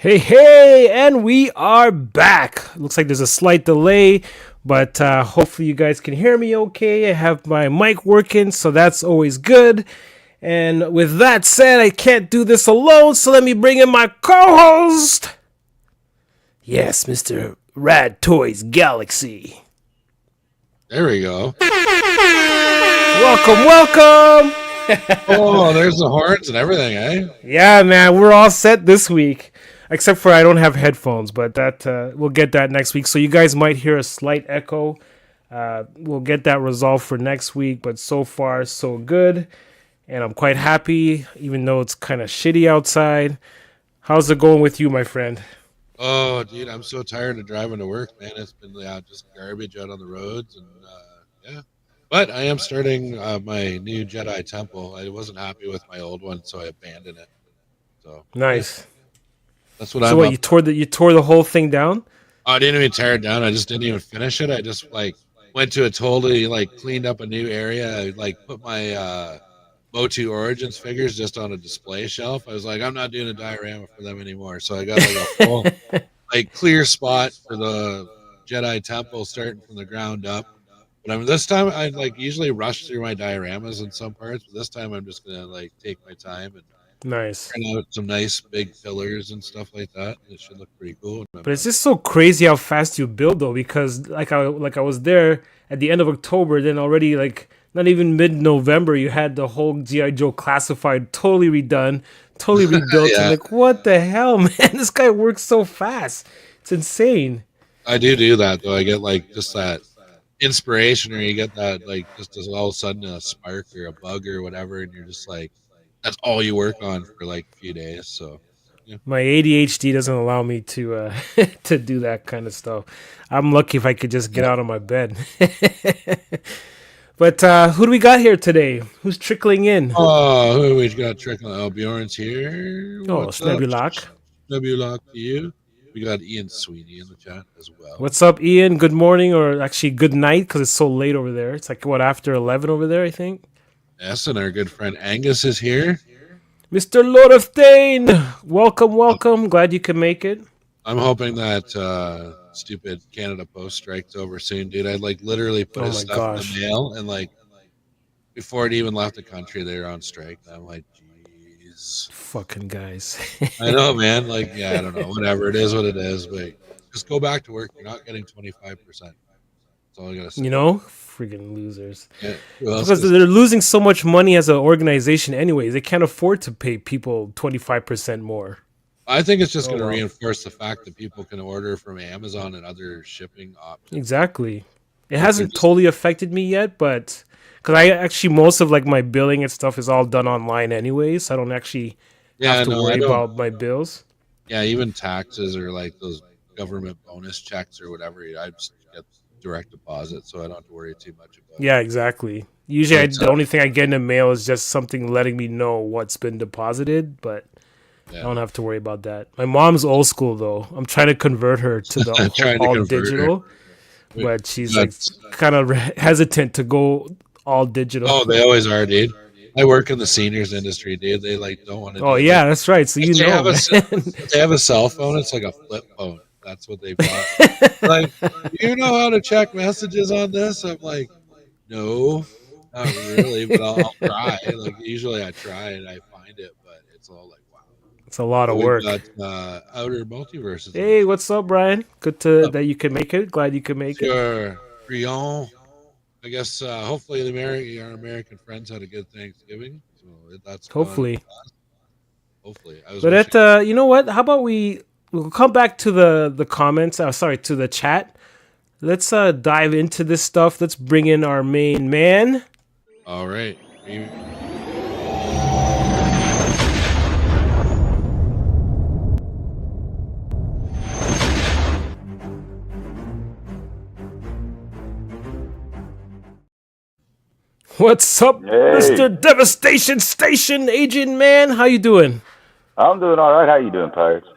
Hey, and we are back. Looks like there's a slight delay, but hopefully you guys can hear me okay. I have my mic working, so that's always good. And with that said, I can't do this alone, so let me bring in my co-host. Yes, Mr. Rad Toys Galaxy. There we go. Welcome. Oh, there's the horns and everything, eh? Yeah, man, we're all set this week. Except for I don't have headphones, but that we'll get that next week. So you guys might hear a slight echo. We'll get that resolved for next week, but so far so good. And I'm quite happy, even though it's kind of shitty outside. How's it going with you, my friend? Oh, dude, I'm so tired of driving to work, man. It's been just garbage out on the roads, and yeah. But I am starting my new Jedi temple. I wasn't happy with my old one, so I abandoned it. So nice. Yeah. That's what so I'm. What you tore the whole thing down? Oh, I didn't even tear it down. I just didn't even finish it. I just went to a totally cleaned up a new area. I put my Motu Origins figures just on a display shelf. I was like, I'm not doing a diorama for them anymore. So I got a full clear spot for the Jedi temple starting from the ground up. But this time I usually rush through my dioramas in some parts, but this time I'm just gonna take my time and nice. turn out some nice big pillars and stuff like that. It should look pretty cool. But it's just so crazy how fast you build though, because I was there at the end of October, then already not even mid-November, you had the whole G.I. Joe classified totally redone, totally rebuilt. Yeah. And what the hell, man? This guy works so fast. It's insane. I do that though. I get just that inspiration, or you get that just as all of a sudden a spark or a bug or whatever, and you're just that's all you work on for a few days. So yeah. My ADHD doesn't allow me to to do that kind of stuff. I'm lucky if I could just get out of my bed. But who do we got here today? Who's trickling in? Oh, who we got trickling? Oh, Bjorn's here. Oh, Snebulak. Snebulak to you. We got Ian Sweeney in the chat as well. What's up, Ian? Good morning, or actually good night, because it's so late over there. It's after 11 over there, I think. Yes, and our good friend Angus is here. Mr. Lord of Thane, welcome. Glad you can make it. I'm hoping that stupid Canada Post strike's over soon, dude. I'd literally put his stuff in the mail, and before it even left the country, they were on strike. And I'm like, jeez, fucking guys. I know, man. I don't know. Whatever, it is what it is. But just go back to work. You're not getting 25%. That's all I gotta say. Freaking losers. Yeah, because they're losing so much money as an organization anyways. They can't afford to pay people 25% more. I think it's just going to reinforce the fact that people can order from Amazon and other shipping options. Exactly. It hasn't totally affected me yet, but because I actually most of my billing and stuff is all done online anyways. So I don't actually have to worry about my bills. Yeah, even taxes or those government bonus checks or whatever, I just get direct deposit, so I don't have to worry too much about it. Yeah, exactly. Usually the only thing I get in the mail is just something letting me know what's been deposited, but I don't have to worry about that. My mom's old school though. I'm trying to convert her to the all digital, but she's kind of hesitant to go all digital. Oh, they always are, dude. I work in the seniors industry, dude. They don't want to. Oh yeah, that's right. So if they have a cell phone, it's like a flip phone. That's what they bought. You know how to check messages on this? I'm like, no, not really, but I'll try. Usually I try and I find it, but it's all wow. It's a lot of work. Got Outer Multiverses. Hey, what's up, Brian? Good that you can make it. Glad you can make it. Sure. I guess hopefully our American friends had a good Thanksgiving. So that's hopefully. Hopefully. But you know what? How about we'll come back to the comments. To the chat. Let's dive into this stuff. Let's bring in our main man. All right. What's up, Mr. Devastation Station, Adrian, man? How you doing? I'm doing all right. How you doing, Pirates?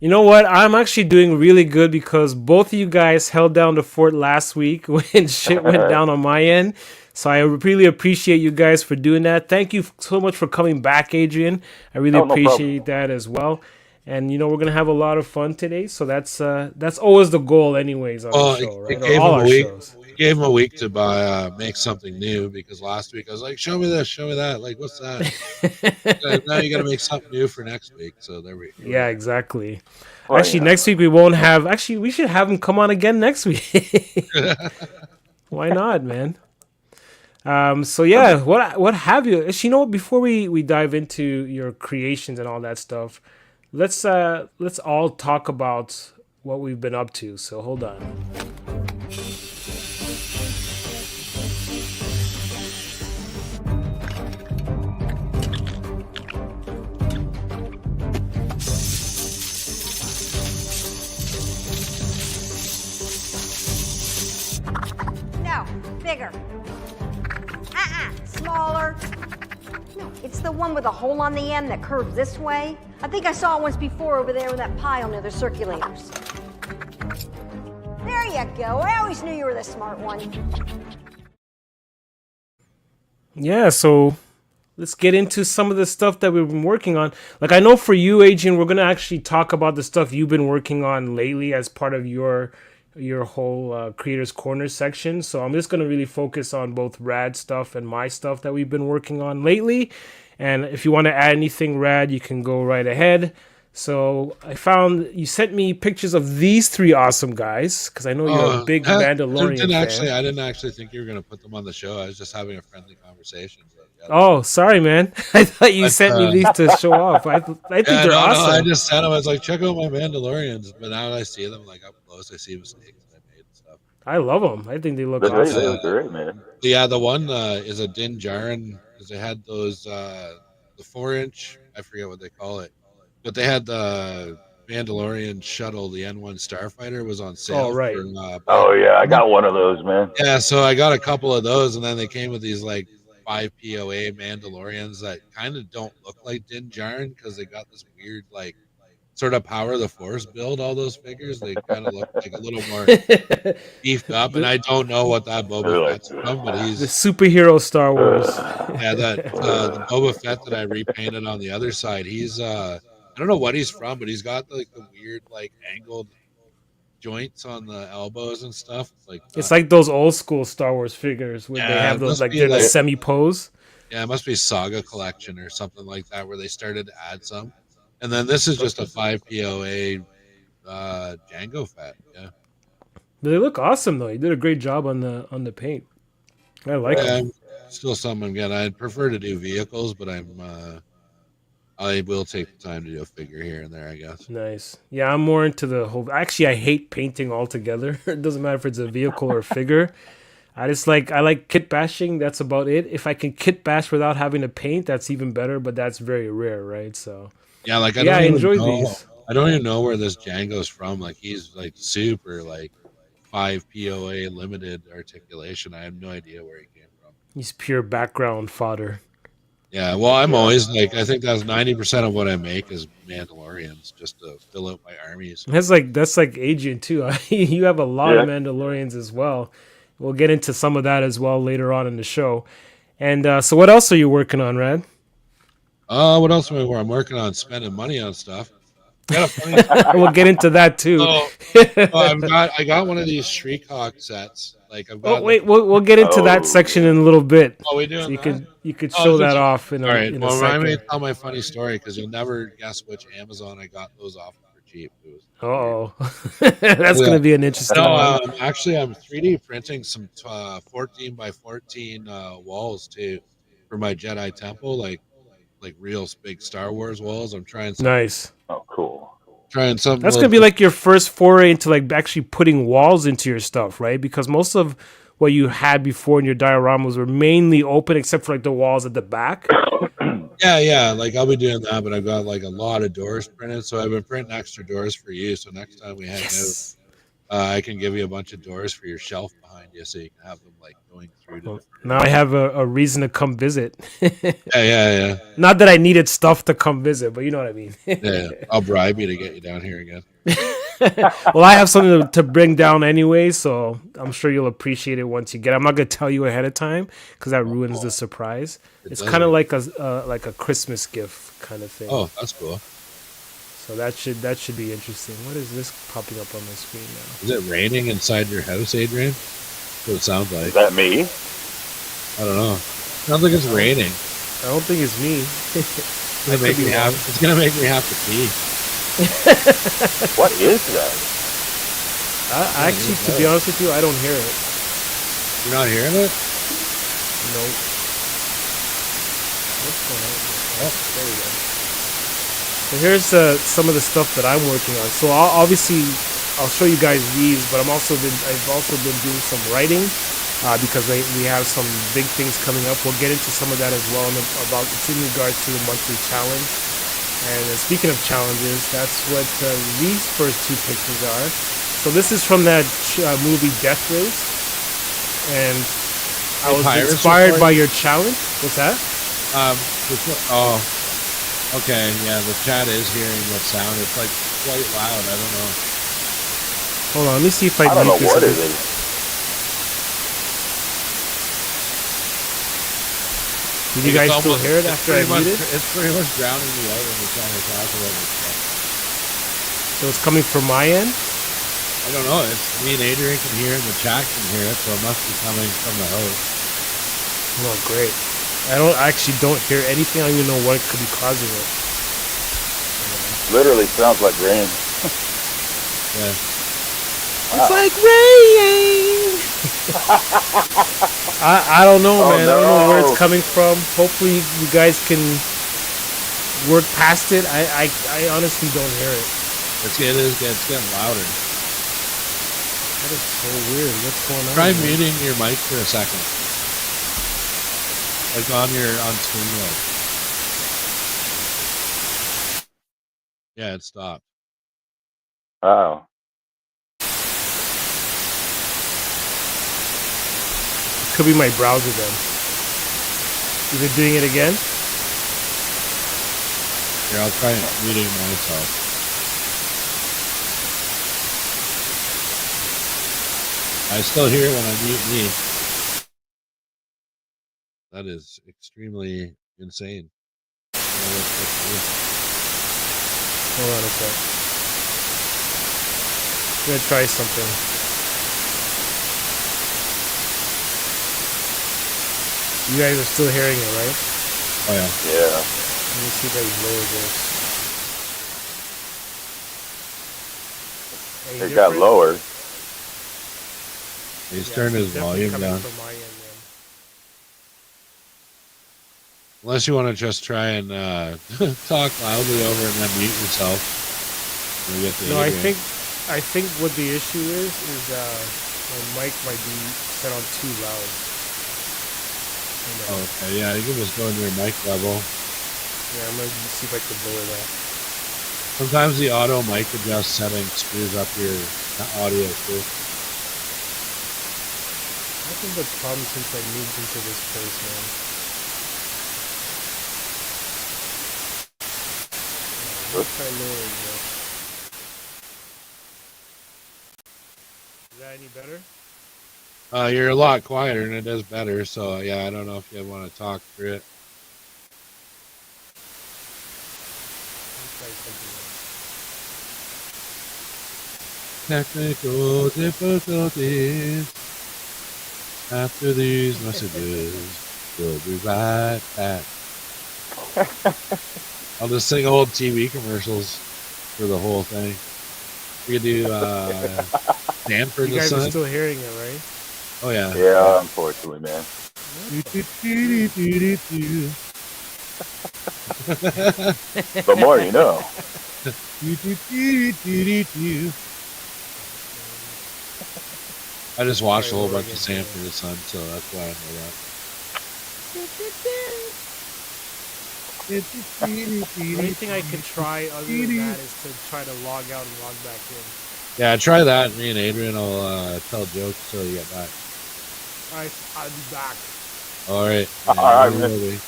You know what? I'm actually doing really good because both of you guys held down the fort last week when shit went down on my end. So I really appreciate you guys for doing that. Thank you so much for coming back, Adrian. I really appreciate that as well. And we're gonna have a lot of fun today. So that's always the goal, anyways, on the Well, show, right? it Or gave all him a our week. shows. It gave him a week to make something new because last week I was like, "Show me this, show me that." Like, what's that? Now you got to make something new for next week. So here we Yeah, are. exactly. Well, Actually, next week we won't have. Actually, we should have him come on again next week. Why not, man? So yeah, what have you? Actually, before we dive into your creations and all that stuff, let's all talk about what we've been up to. So hold on. No, bigger. Smaller. No, it's the one with a hole on the end that curves this way. I think I saw it once before over there with that pile near the circulators. There you go. I always knew you were the smart one. Yeah, so let's get into some of the stuff that we've been working on. Like, I know for you, Adrian, we're gonna actually talk about the stuff you've been working on lately as part of your whole creators corner section. So I'm just going to really focus on both Rad stuff and my stuff that we've been working on lately. And if you want to add anything Rad, you can go right ahead. So I found you sent me pictures of these three awesome guys because I know you're a big Mandalorian fan. I didn't actually think you were going to put them on the show. I was just having a friendly conversation. But yeah, Oh, sorry, man. I thought you sent me these to show off. I think they're awesome. No, I just sent them. I was like, check out my Mandalorians. But now that I see them like up close, I see mistakes I made and stuff. I love them. I think they look They awesome. look great, man. Yeah, the one is a Din Djarin because they had those the 4-inch. I forget what they call it, but they had the Mandalorian shuttle, the N1 Starfighter, was on sale. Oh, right. Oh yeah, I got one of those, man. Yeah, so I got a couple of those, and then they came with these like 5 POA Mandalorians that kind of don't look like Din Djarin because they got this weird like sort of Power of the Force build. All those figures, they kind of look like a little more beefed up, and I don't know what that Boba Fett's from, but the he's superhero Star Wars. yeah, that the Boba Fett that I repainted on the other side. He's I don't know what he's from, but he's got like the weird like angled joints on the elbows and stuff. It's like those old school Star Wars figures where they have those like they're in a semi pose. Yeah, it must be Saga Collection or something like that where they started to add some. And then this is just a 5 POA Django Fett. Yeah. But they look awesome though. You did a great job on the paint. I like them. Still something again. I'd prefer to do vehicles, but I will take the time to do a figure here and there, I guess. Nice. Yeah, I'm more into the whole. Actually, I hate painting altogether. It doesn't matter if it's a vehicle or a figure. I like kit bashing. That's about it. If I can kit bash without having to paint, that's even better. But that's very rare, right? So yeah, like I enjoy these. I don't even know where this Django's from. Like he's like super like 5 POA limited articulation. I have no idea where he came from. He's pure background fodder. Yeah, well, I'm always like, I think that's 90% of what I make is Mandalorians, just to fill out my armies. That's like Adrian too. You have a lot of Mandalorians as well. We'll get into some of that as well later on in the show. And so, what else are you working on, Rad? What else am I working? I'm working on spending money on stuff. We'll get into that too. I got one of these Shriek-Hawk sets. Like I've got. Oh wait, we'll get into that section in a little bit. Oh, we doing so you could show that off in a, all right. in a Well, second. let me tell my funny story because you'll never guess which Amazon I got those off for cheap. Oh, that's going to be an interesting one. Actually, I'm 3D printing some 14 by 14 walls too for my Jedi Temple, like real big Star Wars walls. I'm trying. Nice. Oh, cool. Trying something. That's gonna be like your first foray into like actually putting walls into your stuff, right? Because most of what you had before in your dioramas were mainly open, except for like the walls at the back. Yeah. Like I'll be doing that, but I've got like a lot of doors printed, so I've been printing extra doors for you. So next time we hang out, I can give you a bunch of doors for your shelf behind you, so you can have them like going through. Now I have a reason to come visit. Yeah. Not that I needed stuff to come visit, but you know what I mean. Yeah, I'll bribe you to get you down here again. Well, I have something to bring down anyway, so I'm sure you'll appreciate it once you get it. I'm not going to tell you ahead of time because that ruins the surprise. It's kind of like a Christmas gift kind of thing. Oh, that's cool. So that should be interesting. What is this popping up on my screen now? Is it raining inside your house, Adrian? That's what it sounds like. Is that me? I don't know. Sounds like it's raining. I don't think it's me. It's gonna make me have to pee. What is that? Actually, to be honest with you, I don't hear it. You're not hearing it? No. What's going on? Oh, there we go. So here's some of the stuff that I'm working on. So I'll show you guys these, but I've also been doing some writing because we have some big things coming up. We'll get into some of that as well. It's in regards to the monthly challenge. And speaking of challenges, that's what these first two pictures are. So this is from that movie Death Race, and I was inspired by your challenge. What's that? Okay, yeah, the chat is hearing what sound. It's like quite loud. I don't know. Hold on, let me see if I don't know mute this what a it bit. is. Did you guys still hear it after I muted? It's pretty much drowning me out when we're trying to talk about this stuff. So it's coming from my end? I don't know. It's me and Adrian can hear it, and the chat can hear it, so it must be coming from the host. Oh, great. I actually don't hear anything. I don't even know what could be causing it. Literally sounds like rain. Yeah. Wow. It's like raining. I don't know, man. No. I don't know where it's coming from. Hopefully you guys can work past it. I honestly don't hear it. It's getting louder. That is so weird. What's going on? Try muting your mic for a second. Like on screen mode. Yeah, it stopped. Wow. It could be my browser then. Is it doing it again? Here, I'll try muting myself. I still hear it when I mute me. That is extremely insane. Hold on a sec. I'm gonna try something. You guys are still hearing it, right? Oh yeah. Yeah. Let me see if I can lower this. It got lower. He's turned his volume down. From my end, man. Unless you want to just try and talk loudly over and then mute yourself. No, I think what the issue is my mic might be set on too loud. Oh, okay, yeah, you can just go into your mic level. Yeah, I'm gonna see if I can lower that. Sometimes the auto mic adjust setting screws up your audio too. I think the problem since I moved into this place, man. Let's try lowering this. Is that any better? You're a lot quieter and it is better, so yeah, I don't know if you want to talk through it. Let's try something else. Technical difficulties. After these messages, we'll be right back. I'll just sing old TV commercials for the whole thing. We could do Danford You the guys Sun. are still hearing it, right? Oh yeah. Yeah, unfortunately, man. The more you know. I just watched a whole bunch of Sanford the Sun, so that's why I know that. The only thing I can try other than that is to try to log out and log back in. Yeah, try that. Me and Adrian will tell jokes till you get back. Alright, I'll be back. Alright. Alright, man.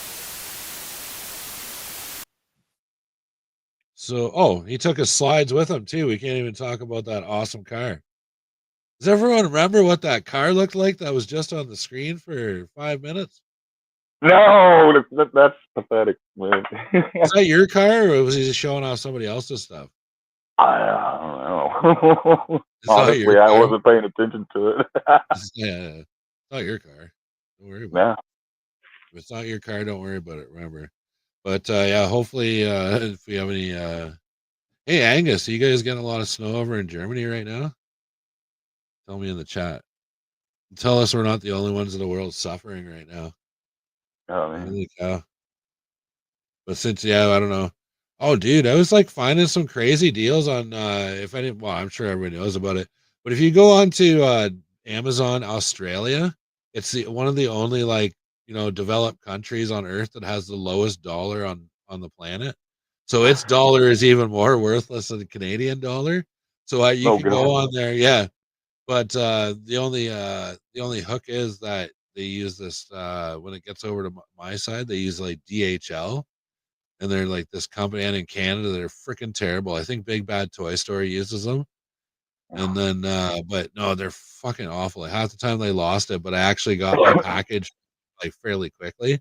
So, he took his slides with him too. We can't even talk about that awesome car. Does everyone remember what that car looked like that was just on the screen for 5 minutes? No, that's pathetic, man. Is that your car, or was he just showing off somebody else's stuff? I don't know. It's not your Honestly, I car. wasn't paying attention to it. Yeah, it's not your car. Don't worry about Nah. it. If it's not your car, don't worry about it. Remember. But yeah, hopefully, if we have any, hey Angus, are you guys getting a lot of snow over in Germany right now? Tell me in the chat. Tell us we're not the only ones in the world suffering right now. Oh man. Holy cow! But since I don't know. Oh, dude, I was like finding some crazy deals on. If I didn't, well, I'm sure everybody knows about it. But if you go on to Amazon Australia, it's one of the only like developed countries on Earth that has the lowest dollar on the planet. So its dollar is even more worthless than the Canadian dollar. So you Oh can go god. on there, yeah. But the only hook is that they use this when it gets over to my side, they use like DHL, and they're like this company, and in Canada they're freaking terrible. I think Big Bad Toy Store uses them, and then but no, they're fucking awful. Like, half the time they lost it, but I actually got my package like fairly quickly.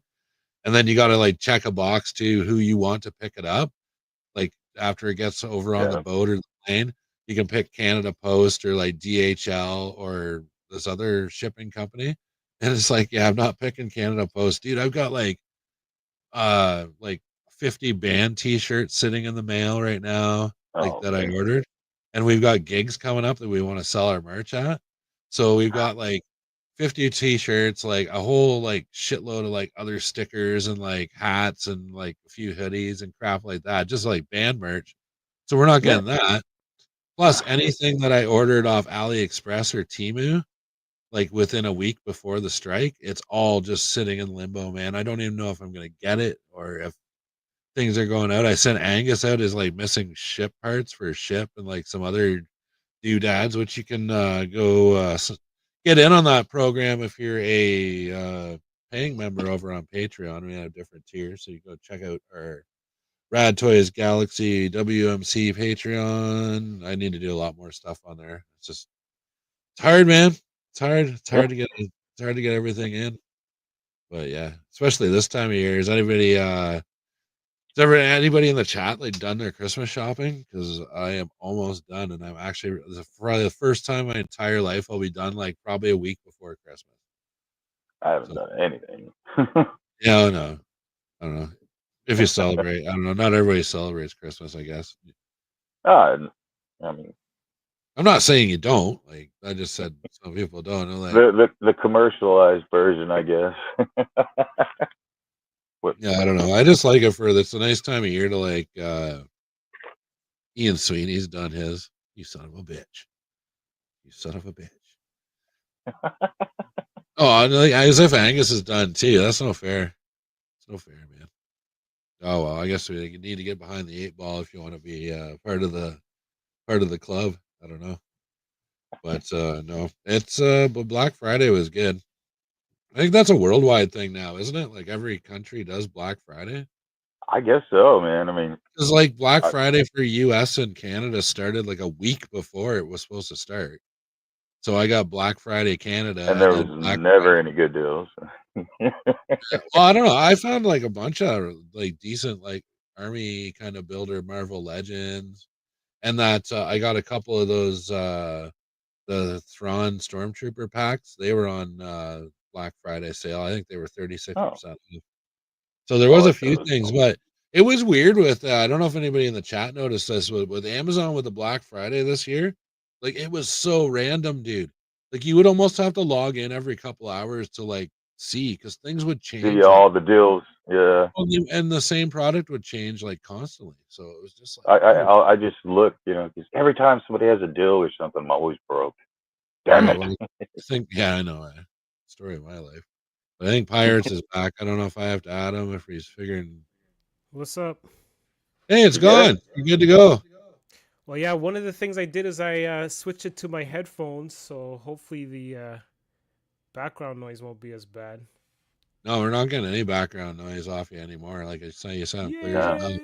And then you got to like check a box to who you want to pick it up. Like after it gets over on the Yeah. boat or the plane, you can pick Canada Post or like DHL or this other shipping company. And it's like, yeah, I'm not picking Canada Post, dude. I've got like 50 band t-shirts sitting in the mail right now, like Oh that I man. ordered. And we've got gigs coming up that we want to sell our merch at. So we've got like 50 t-shirts, like a whole like shitload of like other stickers and like hats and like a few hoodies and crap like that, just like band merch. So we're not Yeah. getting that. Plus anything that I ordered off AliExpress or Temu, like within a week before the strike, it's all just sitting in limbo, man. I don't even know if I'm gonna get it or if things are going out. I sent Angus out as like missing ship parts for ship and like some other doodads, which you can go get in on that program if you're a paying member over on Patreon. We have different tiers, so you go check out our Rad Toys Galaxy WMC Patreon. I need to do a lot more stuff on there. It's hard, man. It's hard. It's hard to get. It's hard to get everything in. But yeah, especially this time of year. Is anybody anybody in the chat like done their Christmas shopping? Because I am almost done, and I'm actually this is probably the first time in my entire life I'll be done like probably a week before Christmas. I haven't So done anything. yeah, I don't know if you celebrate. I don't know. Not everybody celebrates Christmas, I guess. I mean, I'm not saying you don't. Like I just said, some people don't. Like, the commercialized version, I guess. yeah, I don't know. I just like it for it's a nice time of year to like Ian Sweeney's done his. You son of a bitch. You son of a bitch. Oh, like, as if Angus is done too. That's no fair. It's no fair, man. Oh well, I guess we need to get behind the 8 ball if you want to be part of the club. I don't know, but no, it's but Black Friday was good. I think that's a worldwide thing now, isn't it? Like every country does Black Friday. I guess so, man. I mean, Because like Black Friday for US and Canada started like a week before it was supposed to start. So I got Black Friday Canada and there and was then Black never Friday. any good deals. Well, I don't know. I found like a bunch of like decent like army kind of builder Marvel Legends, and that I got a couple of those the Thrawn Stormtrooper packs. They were on Black Friday sale. I think they were 36% Oh, off. So there was oh, a few things, but it was weird with I don't know if anybody in the chat noticed this with Amazon with the Black Friday this year. Like it was so random, dude. Like you would almost have to log in every couple hours to like see because things would see change like all the deals. Yeah, and the same product would change like constantly. So it was just like I just look, because every time somebody has a deal or something, I'm always broke. Damn it. well, I think I know story of my life. But I think Pirates is back. I don't know if I have to add him if he's figuring. What's up? Hey, it's You get gone. You're good to go. Well, yeah, one of the things I did is I switched it to my headphones, so hopefully the background noise won't be as bad. No, we're not getting any background noise off you anymore. Like I say, you sound clear as Yeah. hell.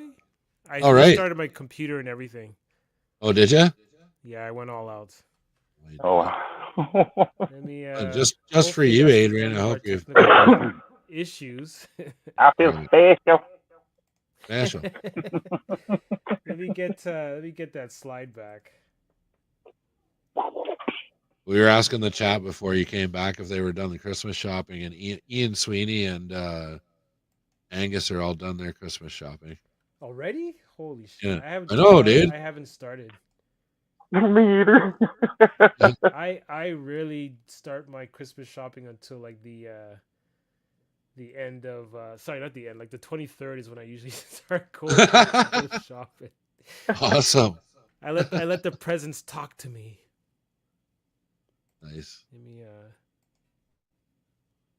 I All right. restarted my computer and everything. Oh, did you? Yeah, I went all out. Oh, wow. Let me Just for hopefully you, that's Adrian. I none of our hope you. technical- issues. I feel special. Special. Let me get that slide back. We were asking the chat before you came back if they were done the Christmas shopping, and Ian Sweeney and Angus are all done their Christmas shopping. Already? Holy shit! Yeah. I haven't. I know, started. dude. I haven't started. Me either. I rarely start my Christmas shopping until like the end of sorry, not the end, like the 23rd is when I usually start going Christmas shopping. Awesome. I let the presents talk to me. Nice. Let me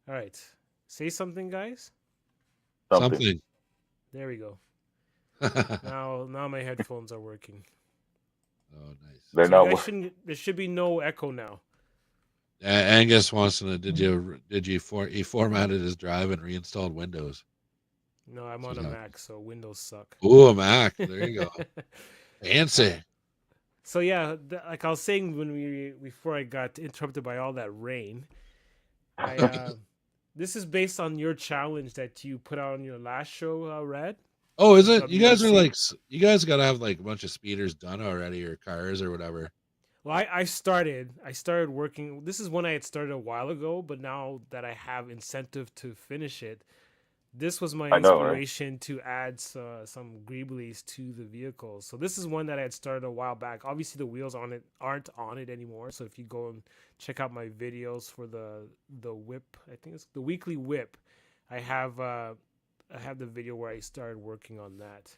all right. Say something, guys. Something. There we go. Now my headphones are working. Oh, nice. They're So not you guys working. there should be no echo now. Angus wants to know, he formatted his drive and reinstalled Windows? No, I'm on a Mac, so Windows suck. Ooh, a Mac. There you go. Fancy. So yeah, like I was saying before I got interrupted by all that rain, this is based on your challenge that you put out on your last show, Rad. Oh, is it? You guys are WC. like, you guys got to have like a bunch of speeders done already, or cars or whatever. Well, I started working. This is one I had started a while ago, but now that I have incentive to finish it, this was my inspiration to add some greeblies to the vehicle. So this is one that I had started a while back. Obviously, the wheels aren't on it anymore. So if you go and check out my videos for the WIP, I think it's the weekly WIP, I have the video where I started working on that.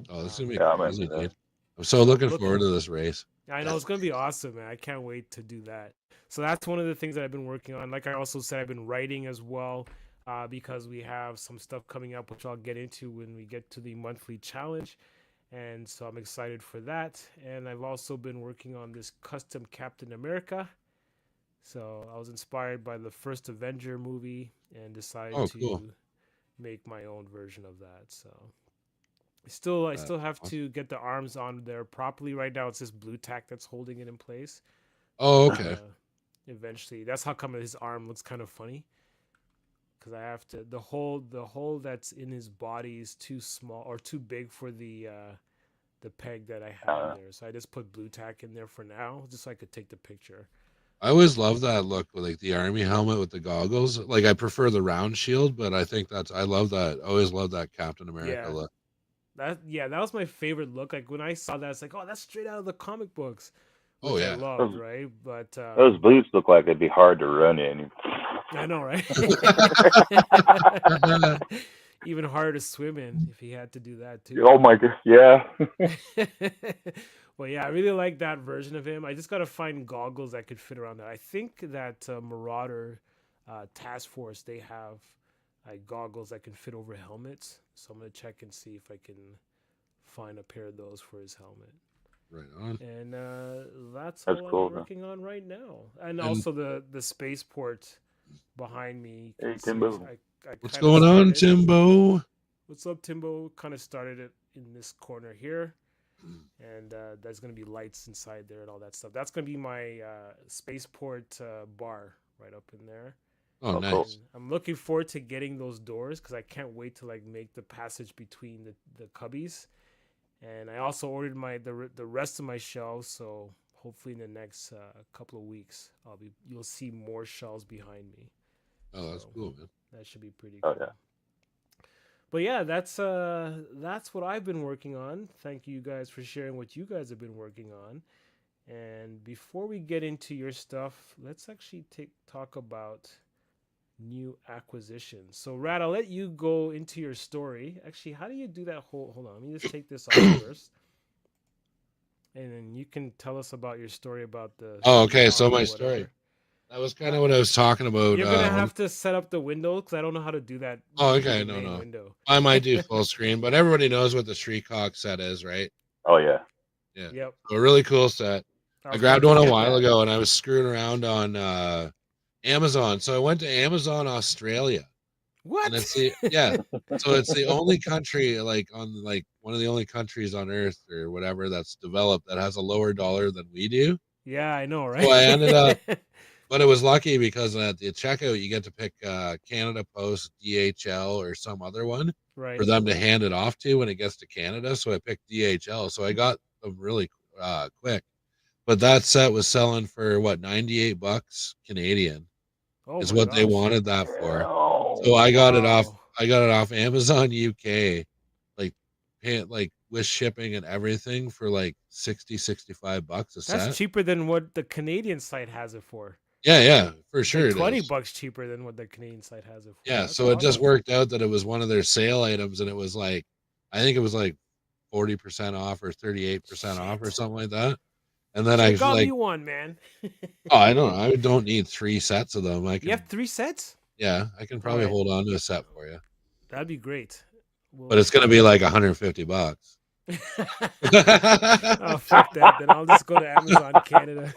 Oh, this is gonna be crazy, dude. I'm so looking forward to this race. I know it's gonna be awesome, man. I can't wait to do that. So that's one of the things that I've been working on. Like I also said, I've been writing as well. Because we have some stuff coming up, which I'll get into when we get to the monthly challenge. And so I'm excited for that. And I've also been working on this custom Captain America. So I was inspired by the first Avenger movie and decided to make my own version of that. So I still have to get the arms on there properly. Right now it's this blue tack that's holding it in place. Oh, okay. Eventually, that's how come his arm looks kind of funny. Because I have to the hole that's in his body is too small or too big for the peg that I have in there. So I just put blue tack in there for now, just so I could take the picture. I always love that look with like the army helmet with the goggles. Like I prefer the round shield, but I think I love that. I always love that Captain America look. That was my favorite look. Like when I saw that, it's like, oh, that's straight out of the comic books. Which Oh yeah, I loved, right? But those boots look like they'd be hard to run in. I know, right? Even harder to swim in if he had to do that too. Oh my god, yeah. Well, yeah, I really like that version of him. I just got to find goggles that could fit around that. I think that Marauder Task Force, they have goggles that can fit over helmets. So I'm going to check and see if I can find a pair of those for his helmet. Right on. And that's all cool, I'm working on right now. And also the spaceport behind me. Hey, Timbo. What's going on, Timbo? What's up, Timbo? Kind of started it in this corner here. And there's going to be lights inside there and all that stuff. That's going to be my spaceport bar right up in there. Oh, nice. Cool. I'm looking forward to getting those doors because I can't wait to like make the passage between the cubbies. And I also ordered the rest of my shelves, so hopefully in the next couple of weeks you'll see more shelves behind me. Oh, that's cool, man. That should be pretty cool. Oh, yeah. But yeah, that's what I've been working on. Thank you guys for sharing what you guys have been working on. And before we get into your stuff, let's actually talk about new acquisitions. So Rad, I'll let you go into your story. Actually, how do you do that hold on, let me just take this off first. And then you can tell us about your story about the okay, so my story. That was kind of what I was talking about. You're gonna have to set up the window because I don't know how to do that. Oh, okay, no. Window. I might do full screen, but everybody knows what the Shriek set is, right? Oh yeah. Yeah. Yep. A really cool set. I grabbed one a while ago, and I was screwing around on Amazon. So I went to Amazon Australia. What? And it's so it's the only country like one of the only countries on Earth or whatever that's developed that has a lower dollar than we do. Yeah, I know, right? So I ended up But it was lucky because at the checkout you get to pick Canada Post, DHL, or some other one Right. for them to hand it off to when it gets to Canada. So I picked DHL. So I got them really quick. But that set was selling for what, $98 Canadian Oh is my what they gosh. wanted that for. So Oh, I got it off. Wow. I got it off Amazon UK, like like with shipping and everything for like 65 bucks a That's set. cheaper than what the Canadian site has it for. Yeah, for It's sure like it 20 is. bucks cheaper than what the Canadian site has it for. Yeah, That's so it just awesome. worked out that it was one of their sale items, and it was like, I think it was like 40% off or 38% off or Shit. something like that. And then Should I have got me like, one, man. oh, I don't need 3 sets of them. I You have can, 3 sets? yeah, I can probably Alright. hold on to a set for you, That'd be great. but it's gonna be like $150. Oh, fuck that. Then I'll just go to Amazon Canada.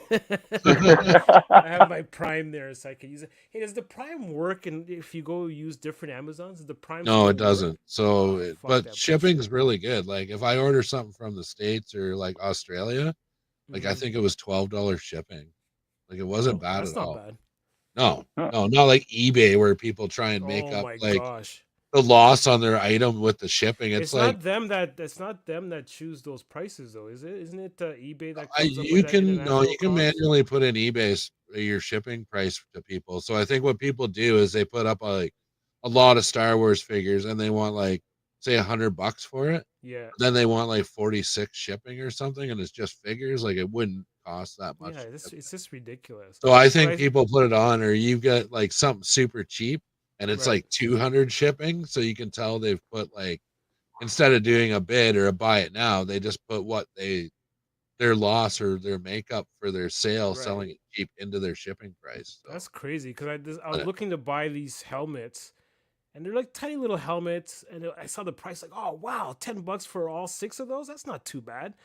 I have my Prime there, so I can use it. Hey, does the Prime work? And if you go use different Amazons, does the Prime No, still it work? doesn't. Oh, So, fuck but that shipping's bullshit. really good. Like if I order something from the States or like Australia, like I Mhm. think it was $12 shipping. Like it Oh, wasn't bad that's at not all. bad. No, Huh. no, not like eBay where people try and make Oh up my like gosh. the loss on their item with the shipping. It's It's like not them that choose those prices though, is it? Isn't it eBay that I comes up with you that can no, international you can cost? manually put in eBay's your shipping price to people. So I think what people do is they put up like a lot of Star Wars figures and they want like say $100 for it. Yeah. Then they want like 46 shipping or something, and it's just figures. Like it wouldn't cost that much Yeah, to this ship it's it. just ridiculous. So I 'Cause think people put it on, or you get like something super cheap, and it's right. like 200 shipping. So you can tell they've put like instead of doing a bid or a buy it now, they just put what their loss or their makeup for their sale Right. selling it cheap into their shipping price. So That's crazy because I was but looking to buy these helmets, and they're like tiny little helmets, and I saw the price like, oh wow, $10 for all 6 of those. That's not too bad.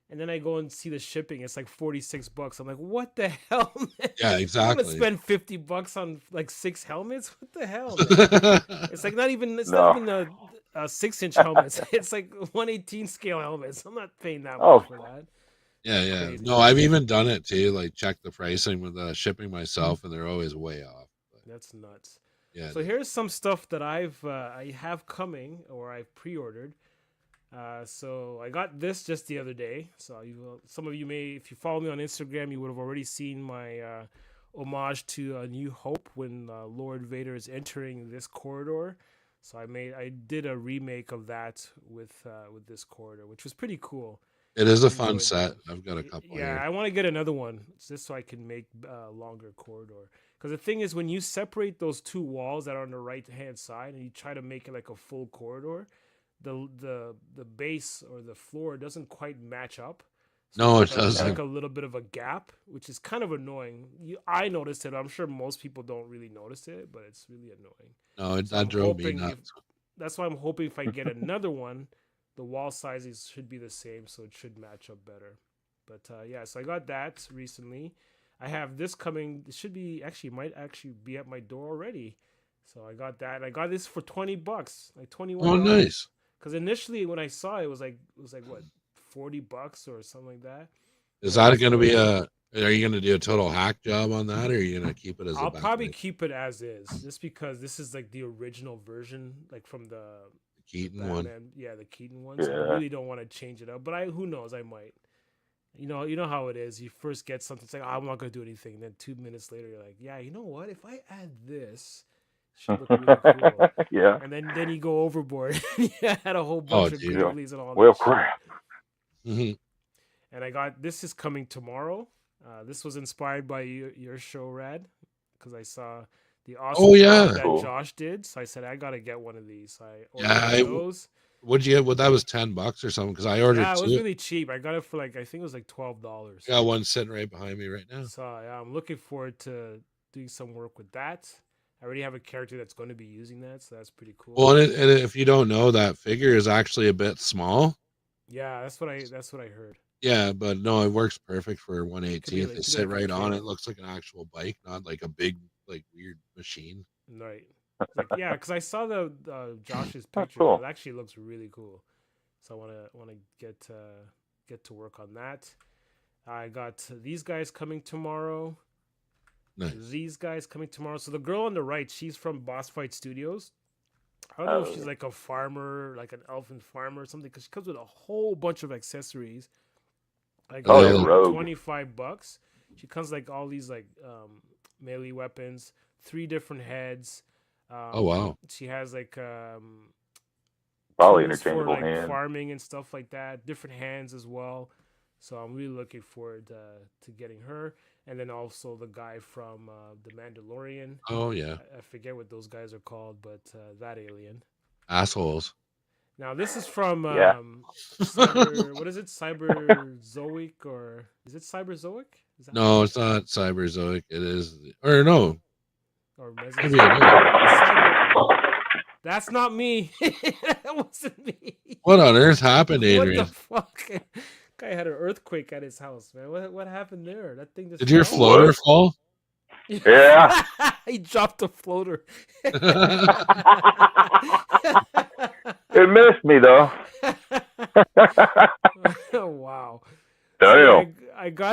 And then I go and see the shipping; it's like $46. I'm like, what the hell, man? yeah, I'm gonna exactly. spend $50 on like 6 helmets. What the hell, man? It's like not even no. a 6-inch helmets. It's like 1/18 scale helmets. I'm not paying that much Oh, for that. Yeah, It's yeah. crazy. No, I've even done it too, like check the pricing with shipping Mm. myself, and they're always way off. But That's nuts. yeah, So here's some stuff that I have coming or I've pre-ordered. So I got this just the other day. So some of you may, if you follow me on Instagram, you would have already seen my homage to A New Hope when Lord Vader is entering this corridor. So I did a remake of that with this corridor, which was pretty cool. it is I a fun enjoyed set. that. I've got a couple Yeah, here. I want to get another one just so I can make a longer corridor. Because the thing is, when you separate those 2 walls that are on the right hand side and you try to make it like a full corridor, the base or the floor doesn't quite match up. So No, it there's like doesn't. a little bit of a gap, which is kind of annoying. I noticed it. I'm sure most people don't really notice it, but it's really annoying. No, So that I'm drove me hoping if nuts. that's why I'm hoping if I get another one, the wall sizes should be the same, so it should match up better. But yeah, so I got that recently. I have this coming. It should be might actually be at my door already. So I got that. I got this for $20, like Oh, $21. nice. Because initially when I saw it, it was like what, $40 or something like that. Is And then I that going to saw be a? Are you going to do a total hack job on that, or are you going to keep it as a I'll probably backlight? keep it as is, just because this is like the original version, like from the Keaton one. Batman, yeah, the Keaton one. So I yeah. really don't want to change it up, but who knows, I might. You know how it is. You first get something, it's like, oh, I'm not gonna do anything. Then 2 minutes later, you're like, yeah, you know what? If I add this, it should look really cool. yeah. And then you go overboard. You add a whole Oh, bunch of dude. Yeah. gliblies and all Well, that shit. crap. Mhm. And I got this is coming tomorrow. This was inspired by your show, Rad, because I saw the awesome Oh job yeah, that Cool. Josh did. So I said I gotta get one of these. So I ordered yeah. one of those. What'd you get? Well, that was $10 or something because I ordered Yeah, it was two. really cheap. I got it for like I think it was like $12. I got one sitting right behind me right now. So yeah, I'm looking forward to doing some work with that. I already have a character that's going to be using that, so that's pretty cool. Well, and if you don't know, that figure is actually a bit small. Yeah, that's what I heard. Yeah, but no, it works perfect for It could be 118th. like, They it could be sit like a right on kid. it. Looks like an actual bike, not like a big, like weird machine. Right. Like yeah, because I saw the Josh's That's picture. cool. It actually looks really cool. So I want to get to work on that. I got these guys coming tomorrow. Nice. These guys coming tomorrow. So the girl on the right, she's from Boss Fight Studios. I don't know if she's like a farmer, like an elfin farmer or something, because she comes with a whole bunch of accessories. Like Oh, yeah, rogue. $25. She comes like all these like melee weapons, 3 different heads. Oh, wow. She has like Probably tools for interchangeable like hand. farming and stuff like that. Different hands as well. So I'm really looking forward to getting her. And then also the guy from The Mandalorian. Oh, yeah. I forget what those guys are called, but that alien. Assholes. Now this is from Yeah. Cyber. What is it? Cyberzoic or is it Cyberzoic? Is that No, it's not Cyberzoic. It is, or no. or Maybe Mesozoic? it is. Cyber... That's not me. That wasn't me. What on earth happened, What Adrian? the fuck? Guy had an earthquake at his house, man. What happened there? That thing just Did your fell? floater fall? Yeah. He dropped a floater. It missed me though. Wow. Damn.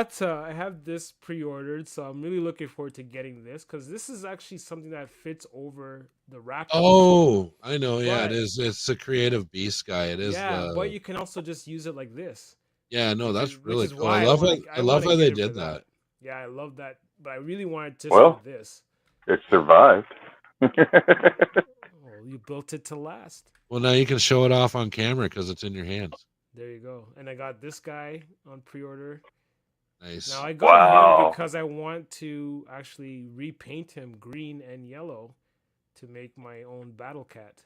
So I have this pre-ordered, so I'm really looking forward to getting this because this is actually something that fits over the Raptor. Oh, I know. Yeah, But- it is. It's a creative beast guy. It is. Yeah, but you can also just use it like this. Yeah, no, that's which really is cool. why I love wanna- it. I love wanna how they get it for did that. Yeah, I love that, but I really wanted just Well- for this. It survived. Oh, you built it to last. Well, now you can show it off on camera because it's in your hands. There you go. And I got this guy on pre-order. Nice. Now I got Wow. him because I want to actually repaint him green and yellow to make my own battle cat.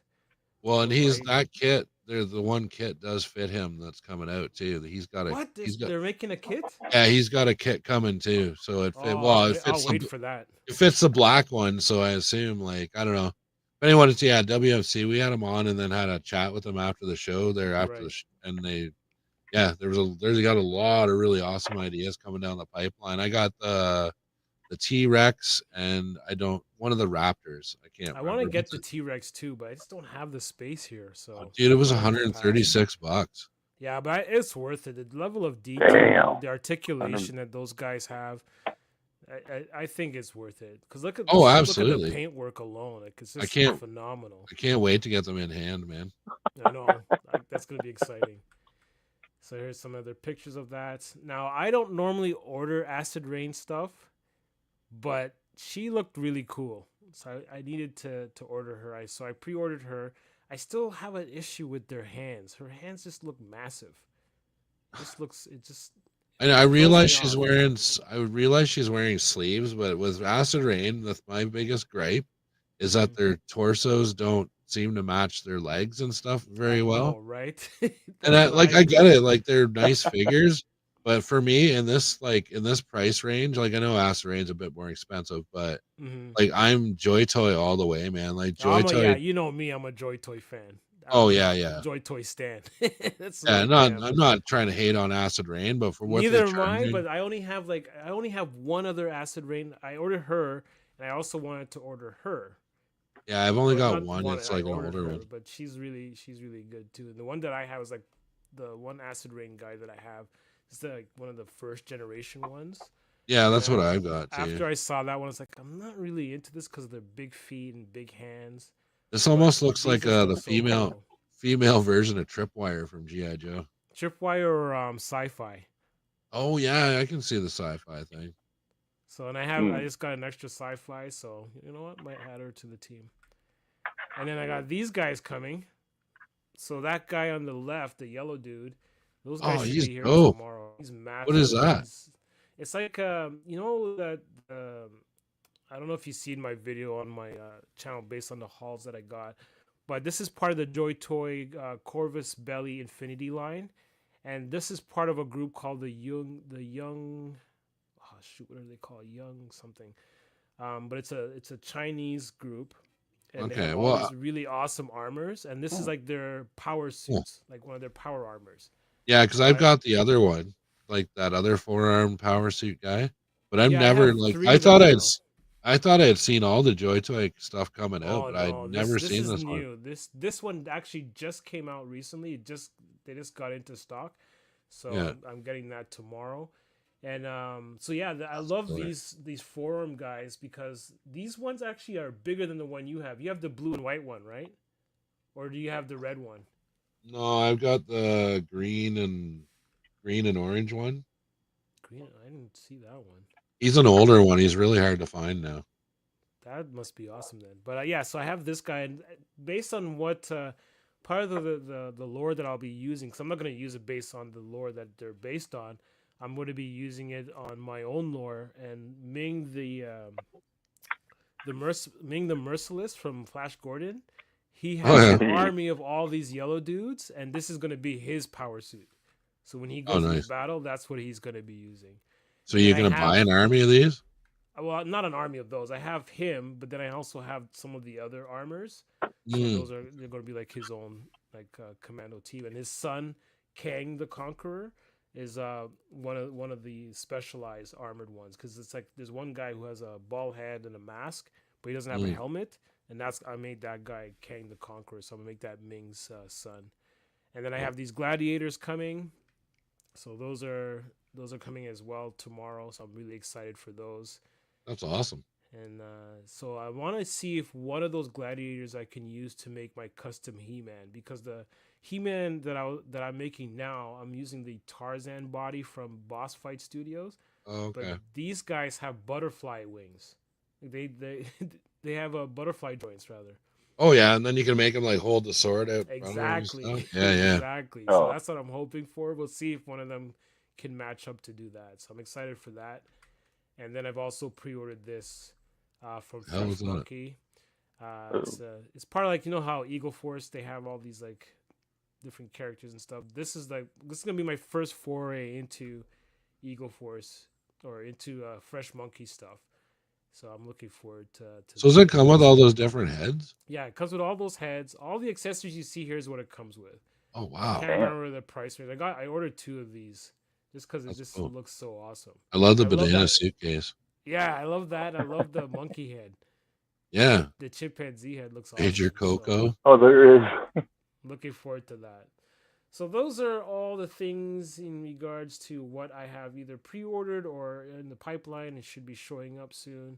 Well, and he's Right. that kit. There's the one kit does fit him that's coming out too. He's got a. What? He's got. They're making a kit? Yeah, he's got a kit coming too. So it fit. Oh, Well, it I'll fits. wait The, for that. it fits the black one. So I assume, like, I don't know. But anyway, it's WMC. We had him on and then had a chat with him after the show. There after Right. and they, yeah, there's got a lot of really awesome ideas coming down the pipeline. I got the T-Rex and one of the Raptors. I can't. I want to remember, get but the T-Rex too, but I just don't have the space here. So dude, it was I don't have the capacity. $136. Yeah, but it's worth it. The level of detail, Damn. the articulation that those guys have, I think it's worth it. Because look at Oh, look at absolutely. the paintwork alone. Like, it's I just can't- phenomenal. I can't wait to get them in hand, man. I know. That's going to be exciting. So here's some other pictures of that. Now, I don't normally order Acid Rain stuff, but she looked really cool. So I needed to order her. So I pre-ordered her. I still have an issue with their hands. Her hands just look massive. And I realize me she's off. wearing. I would realize she's wearing sleeves, but with Acid Rain, my biggest gripe is that their torsos don't seem to match their legs and stuff very well. Oh, right. And I get it, like they're nice figures, but for me in this price range, like I know Acid Rain's a bit more expensive, but like I'm Joy Toy all the way, man. Like Joy Toy. Yeah, you know me. I'm a Joy Toy fan. Oh, I'm yeah, a yeah. Joy Toy stan. That's Yeah, like, I'm not trying to hate on Acid Rain, but for what neither they're am I. charging, But I only have one other Acid Rain. I ordered her, and I also wanted to order her. yeah, I've only Or got not one. It's I like an ordered older her, one. but she's really good too. And the one that I have is like the one Acid Rain guy that I have. It's like one of the first generation ones. Yeah, that's And what I've got too. After I saw that one, I was like, I'm not really into this because of their big feet and big hands. This almost But looks these like just look the so cool. female version of Tripwire from GI Joe. Tripwire or sci-fi. Oh yeah, I can see the sci-fi thing. So and I just got an extra sci-fi, so you know what, might add her to the team. And then I got these guys coming. So that guy on the left, the yellow dude, those guys should he's be here dope. tomorrow. He's massive. What is that? It's like you know that I don't know if you've seen my video on my channel based on the hauls that I got, but this is part of the Joy Toy Corvus Belly Infinity line, and this is part of a group called the Young. Oh shoot, what are they called? Young something. But it's a Chinese group. And they Okay, have well, all these really awesome armors, and this is like their power suits, like one of their power armors. Yeah, because I've Right. got the other one, like that other four-arm power suit guy. But I've Yeah, I never have like 3 I of them thought now. I thought I had seen all the Joy Toy stuff coming out, Oh but no, I'd never this seen is this one. new. This one actually just came out recently. They just got into stock, so Yeah. I'm getting that tomorrow. And so yeah, I love these forearm guys because these ones actually are bigger than the one you have. You have the blue and white one, right? Or do you have the red one? No, I've got the green and orange one. Green? I didn't see that one. He's an older one. He's really hard to find now. That must be awesome then. But yeah, so I have this guy, and based on what part of the lore that I'll be using, because I'm not going to use it based on the lore that they're based on. I'm going to be using it on my own lore, and Ming Ming the Merciless from Flash Gordon. He has an army of all these yellow dudes, and this is going to be his power suit. So when he goes into battle, that's what he's going to be using. So you're going to buy an army of these? Well, not an army of those. I have him, but then I also have some of the other armors. So they're going to be like his own commando team. And his son, Kang the Conqueror, is one of the specialized armored ones, because it's like there's one guy who has a bald head and a mask, but he doesn't have a helmet, and I made that guy Kang the Conqueror, so I'm gonna make that Ming's son. And then I have these gladiators coming, so those are coming as well tomorrow, so I'm really excited for those. That's awesome. And so I want to see if one of those gladiators I can use to make my custom He-Man, because the He-Man that I'm making now, I'm using the Tarzan body from Boss Fight Studios. Oh, okay. But these guys have butterfly wings. They have butterfly joints rather. Oh yeah, and then you can make them like hold the sword out. Exactly. Yeah. Exactly. So that's what I'm hoping for. We'll see if one of them can match up to do that. So I'm excited for that. And then I've also pre-ordered this from Fresh Monkey. It's part of like, you know how Eagle Force, they have all these like different characters and stuff. This is gonna be my first foray into Eagle Force or into Fresh Monkey stuff. So I'm looking forward to So does it come with all those different heads? Yeah, it comes with all those heads. All the accessories you see here is what it comes with. Oh wow! I can't remember the price range. I ordered 2 of these just because it just looks so awesome. I love the banana suitcase. Yeah, I love that. I love the monkey head. Yeah. The chimpanzee head looks awesome. Major Coco. So, oh, there is. Looking forward to that. So those are all the things in regards to what I have either pre-ordered or in the pipeline. It should be showing up soon.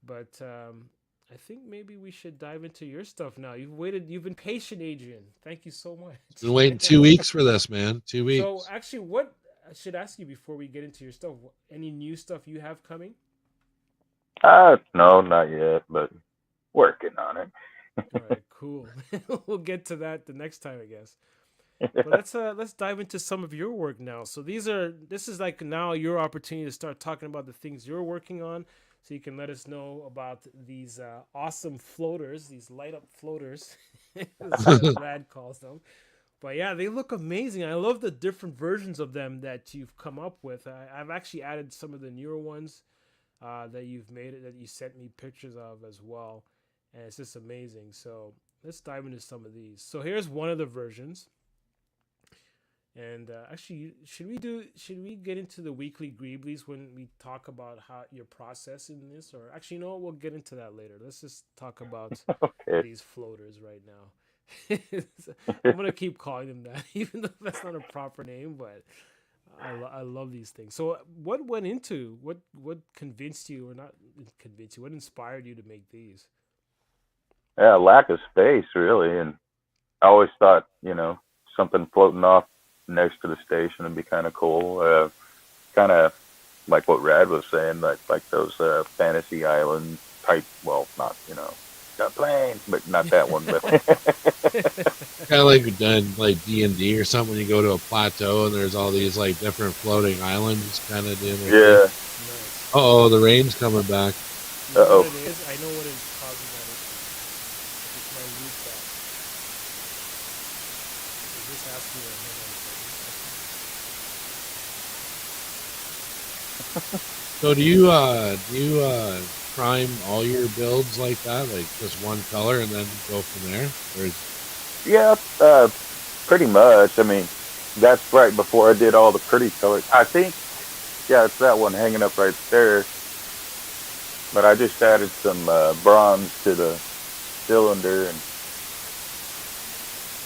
But I think maybe we should dive into your stuff now. You've been patient, Adrian. Thank you so much. Been waiting 2 weeks for this, man. 2 weeks. So actually, what I should ask you before we get into your stuff, any new stuff you have coming? No, not yet, but working on it. All right, cool. We'll get to that the next time, I guess. But let's dive into some of your work now. So this is like now your opportunity to start talking about the things you're working on, so you can let us know about these awesome floaters, these light up floaters, as Brad calls them. But yeah, they look amazing. I love the different versions of them that you've come up with. I've actually added some of the newer ones that you've made, that you sent me pictures of as well, and it's just amazing. So let's dive into some of these. So here's one of the versions. And actually, should we get into the weekly Greeblies when we talk about how your process in this? Or actually, you know what? We'll get into that later. Let's just talk about these floaters right now. I'm gonna keep calling them that, even though that's not a proper name. But I love these things. So, what went into what convinced you, or not convinced you? What inspired you to make these? Yeah, lack of space, really, and I always thought, something floating off next to the station would be kind of cool. Kind of like what Rad was saying, like those fantasy island type. Well, not got planes, but not that one. But kind of like you've done like D&D or something. When you go to a plateau and there's all these like different floating islands, kind of doing. Yeah. Nice. Oh, the rain's coming back. I know what is causing that. It's my root back. Just ask me that. So do you prime all your builds like that, like just one color and then go from there? Yeah, pretty much. I mean, that's right before I did all the pretty colors. I think, yeah, it's that one hanging up right there. But I just added some bronze to the cylinder, and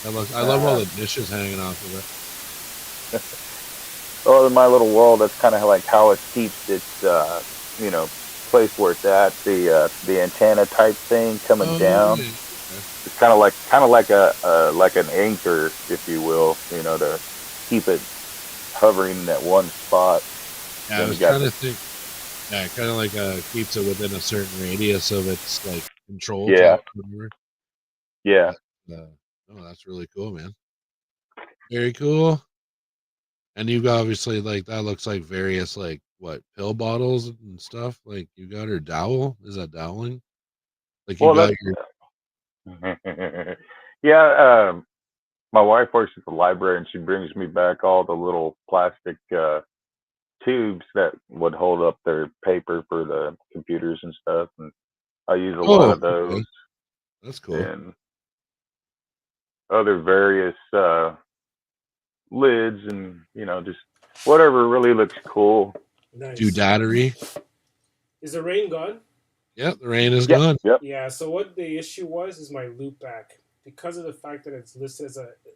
I love all the dishes hanging off of it. Oh, in my little world, that's kind of like how it keeps its, you know, place where it's at. The antenna type thing coming Oh, down. okay. It's kind of like like an anchor, if you will, you know, to keep it hovering in that one spot. Yeah, I Then you was got trying to think. Yeah, kind of like keeps it within a certain radius of its like control yeah, tower. Whatever. yeah. Oh, that's really cool, man. Very cool. And you've got obviously like that looks like various like what pill bottles and stuff. Like you got her dowel. Is that doweling? Like you Well, got that's your yeah. My wife works at the library, and she brings me back all the little plastic tubes that would hold up their paper for the computers and stuff. And I use a lot oh of okay. those That's cool. and other various lids, and you know, just whatever really looks cool. Nice. Doodattery. Is the rain gone? Yep, the rain is Yep, gone. yep. Yeah. So what the issue was is my loop back because of the fact that it's listed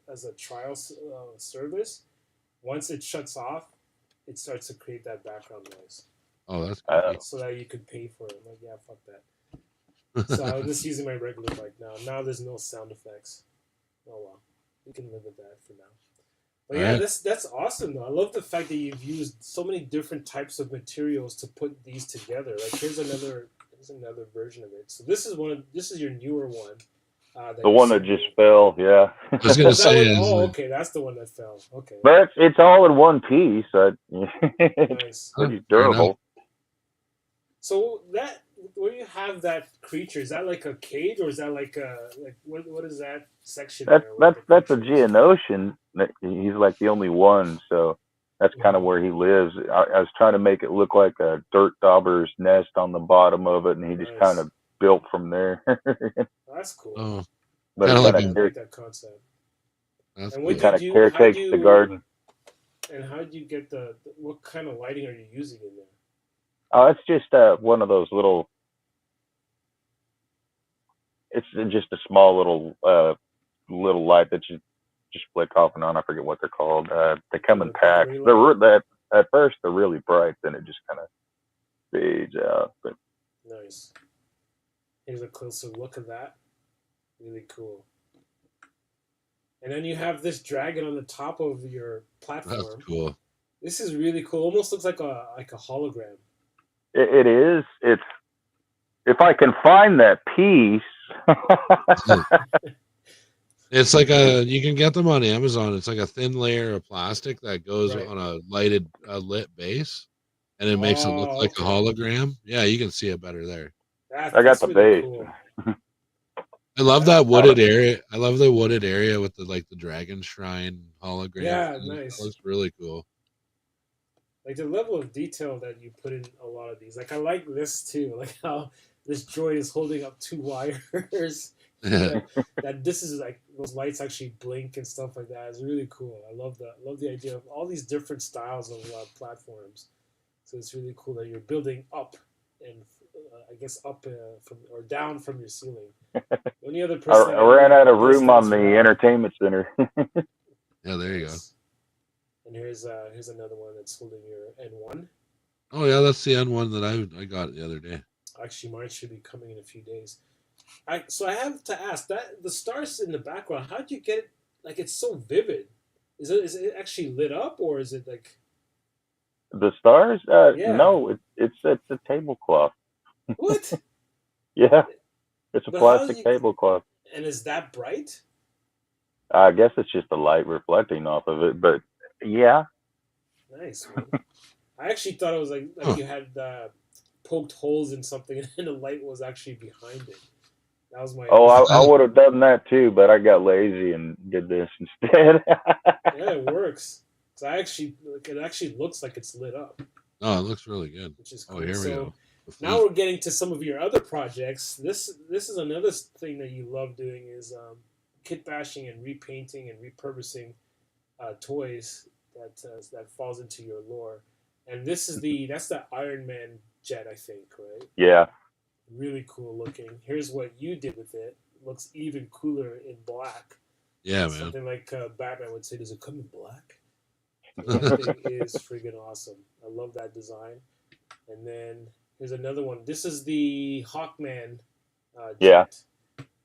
as a trial service. Once it shuts off, it starts to create that background noise, Oh, that's Uh, goofy. so that you could pay for it. I'm like, yeah, fuck that. So I'm just using my regular bike now. Now there's no sound effects. Oh well, we can live with that for now. But All yeah, right. that's awesome though. I love the fact that you've used so many different types of materials to put these together. Like here's another version of it. So this is your newer one that the you one that sent just me. fell, yeah. I was Oh, gonna is that say what? is Oh, okay, that's the one that fell. Okay, But it's all in one piece. It's nice. pretty fair enough. durable. So that where you have that creature, is that like a cage or is that like a like what is that section there where the That's a creature is? Geonosian. He's like the only one, so that's kind of Mhm. where he lives. I was trying to make it look like a dirt dauber's nest on the bottom of it, and he just kind Nice. of built from there. That's cool. Oh, But I kind he of like like kind of that. I a like that concept. that's And he what cool. do you kind of do? caretakes the garden. How do you get what kind of lighting are you using in there? Oh, it's just one of those little. It's just a small little light that you just flick off and on. I forget what they're called. They come in The packs. battery They're light? that at first they're really bright, then it just kind of fades out. But Nice. Here's a closer look at that. Really cool. And then you have this dragon on the top of your That's platform. cool. This is really cool. Almost looks like a hologram. it is. It's if I can find that piece. It's like a you can get them on Amazon. It's like a thin layer of plastic that goes Right. on a lit base, and it makes it look Oh, like a okay. hologram. Yeah, you can see it better there. I got That's the really base. cool. I love That that wooded area. I love the wooded area with the like the dragon shrine hologram. yeah, Thing. That nice. looks really cool. Like the level of detail that you put in a lot of these. Like I like this too. Like how this droid is holding up two wires. Yeah, That this is like those lights actually blink and stuff like that. It's really cool. I love that. I love the idea of all these different styles of platforms. So it's really cool that you're building up and I guess up from or down from your ceiling. The only other person I I ran know out of does room that on is the Rad. entertainment center. there you go. Nice. And here's another one that's holding your N1. Oh yeah, that's the N one that I got the other day. Actually, mine should be coming in a few days. So I have to ask that the stars in the background. How would you get it? Like it's so vivid. Is it actually lit up or is it like The stars? yeah? No, it's a tablecloth. What? Yeah, it's a But how plastic you tablecloth. and is that bright? I guess it's just the light reflecting off of it, but yeah. Nice man. I actually thought it was like Huh. you had poked holes in something and the light was actually behind it. That was my Oh, initial I That, would have thought. done that too, but I got lazy and did this instead. Yeah, it works. So I actually like it actually looks like it's lit up, oh, it looks really good. which is Oh, cool. here we go. So The now fleet. we're getting to some of your other projects. This is another thing that you love doing is kit bashing and repainting and repurposing toys that falls into your lore. And this is that's the Iron Man jet, I think, right? Yeah. Really cool looking. Here's what you did with it. Looks even cooler in black. Yeah, man. Something like Batman would say, "Does it come in black?" That thing is friggin' awesome. I love that design. And then here's another one. This is the Hawkman Yeah. jet.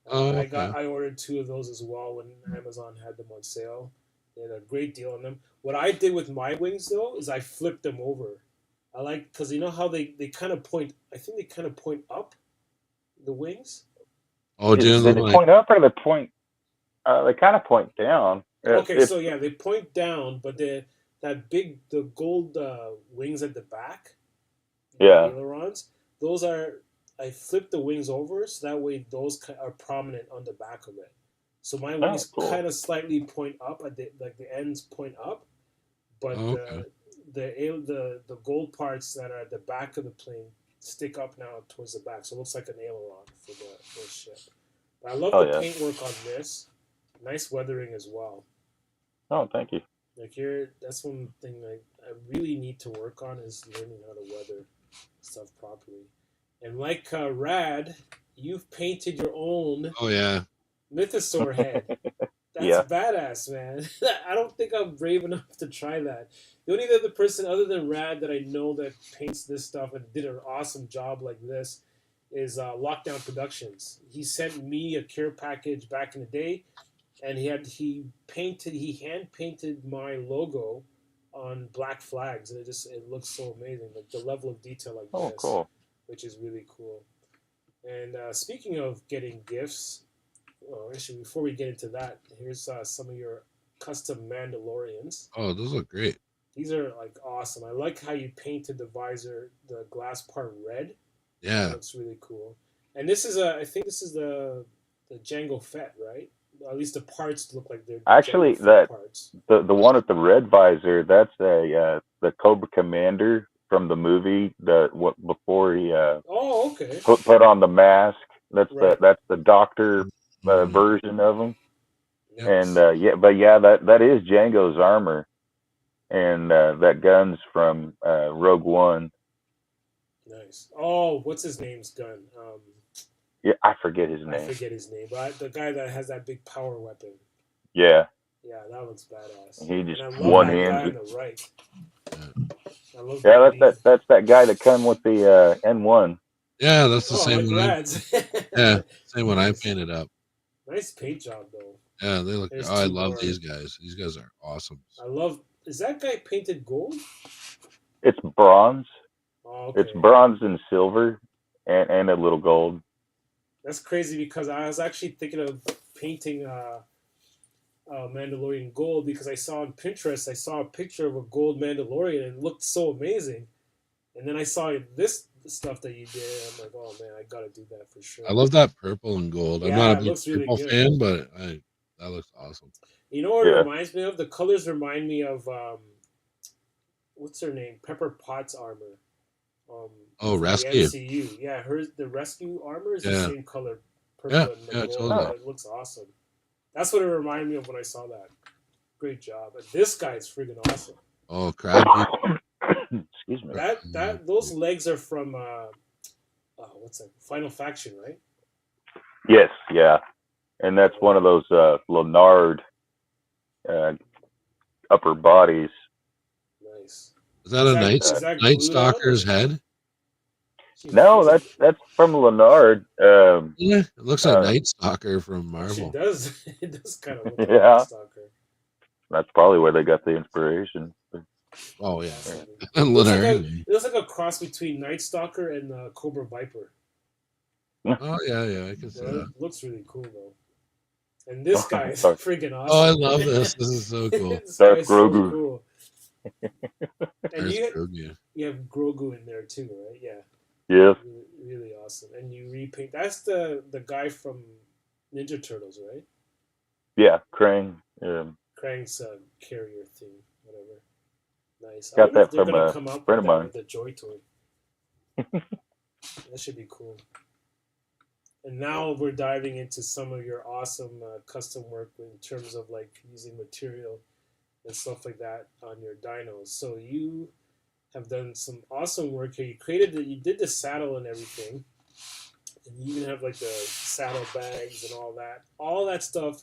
Oh, okay. I ordered 2 of those as well when Amazon had them on sale. They had a great deal on them. What I did with my wings though is I flipped them over. I like because you know how they kind of point. I think they kind of point up the wings. Oh, doing Did them they like point up or they point? They kind of point down. Okay, It's so yeah, they point down, but the gold wings at the back, the yeah. ailerons, those are I flipped the wings over so that way those are prominent on the back of it. So my Oh, wings cool. kind of slightly point up at the ends point up, but oh, okay. the gold parts that are at the back of the plane stick up now towards the back, so it looks like an aileron for the ship. But I love Oh the yeah. paintwork on this. Nice weathering as well. Oh, thank you. Like that's one thing I really need to work on is learning how to weather stuff properly. And like Rad, you've painted your own Oh yeah. mythosaur head. That's Yeah. badass, man. I don't think I'm brave enough to try that. The only other person other than Rad that I know that paints this stuff and did an awesome job like this is Lockdown Productions. He sent me a care package back in the day, and he hand painted my logo on black flags, and it looks so amazing. Like the level of detail like Oh, this, cool. which is really cool. And speaking of getting gifts, well, actually, before we get into that, here's some of your custom Mandalorians. Oh, those look great. These are like awesome. I like how you painted the visor, the glass part red. Yeah. That looks really cool. And I think this is the Jango Fett, right? At least the parts look like they're Actually, Jango Fett parts. the one with the red visor, that's the Cobra Commander from the movie. Before he Oh, okay. put on the mask. Right. That's the doctor Mhm. version of him. Yep. And that is Django's armor, and that gun's from Rogue One. Nice. Oh, what's his name's gun? Yeah, I forget his I name. forget his name, but the guy that has that big power weapon. Yeah, Yeah, that looks badass. he just And I love one that guy on handed. the right. I love Yeah, that. that's that guy that come with the N1. Yeah, that's the Oh, same like one. Rad's. Yeah, same one I Nice. painted up. Nice paint job, though. Yeah, they look. There's Oh, I two love more. these guys. These guys are awesome. I love. Is that guy painted gold? It's bronze. Oh, okay. It's bronze and silver, and a little gold. That's crazy because I was actually thinking of painting Mandalorian gold because I saw on Pinterest, I saw a picture of a gold Mandalorian and it looked so amazing. And then I saw this stuff that you did, and I'm like, oh man, I gotta do that for sure. I love that purple and gold. I'm Yeah, not a it big looks really purple good. fan, but that looks awesome. You know what Yeah. it reminds me of? The colors remind me of what's her name? Pepper Potts armor. Oh, from Rescue. The MCU. Yeah, the rescue armor is Yeah. the same color, purple Yeah, and the yeah, gold. totally. It looks awesome. That's what it reminded me of when I saw that. Great job. And this guy is freaking awesome. Oh, crab. Excuse me. Those legs are from what's that? Final Faction, right? Yes, yeah, and that's one of those Leonard upper bodies. Nice. Is that a Night is that Night glued Stalker's on, or- head? No, that's from Leonard. Yeah, it looks like Night Stalker from Actually, Marvel. it does. It does kind of look like Yeah. a stalker. That's probably where they got the inspiration. Oh yeah, It looks, like Leonard. it looks like a cross between Night Stalker and Cobra Viper. Oh yeah, I can see that. It looks really cool though. And this guy is Sorry. freaking awesome. Oh, I love this. This is so cool. This Darth guy's so Grogu. cool. And There's you Grogu. have Grogu in there too, right? Yeah. Yes. Really, really awesome. And you repaint. That's the guy from Ninja Turtles, right? Yeah, Krang. Krang's carrier thing, whatever. Nice. I Got wonder if that they're from gonna a come up friend with of that mine. with the Joy Toy. That should be cool. And now we're diving into some of your awesome custom work in terms of like using material and stuff like that on your dinos. So you have done some awesome work here. You did the saddle and everything, and you even have like the saddle bags and all that. All that stuff.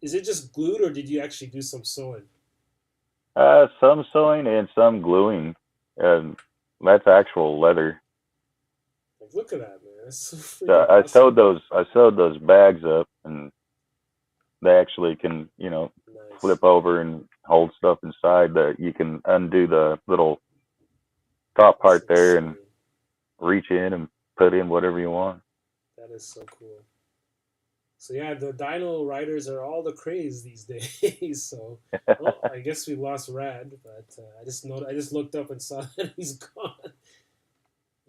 Is it just glued, or did you actually do some sewing? Some sewing and some gluing. That's actual leather. Like, look at that, man. That's so So freaking awesome. I sewed those bags up, and they actually can, Nice. flip over and hold stuff inside. That you can undo the little top part That's there and insane. reach in and put in whatever you want. That is so cool. So yeah, the Dino Riders are all the craze these days. So, well, I guess we lost Rad, but I just looked up and saw that he's gone.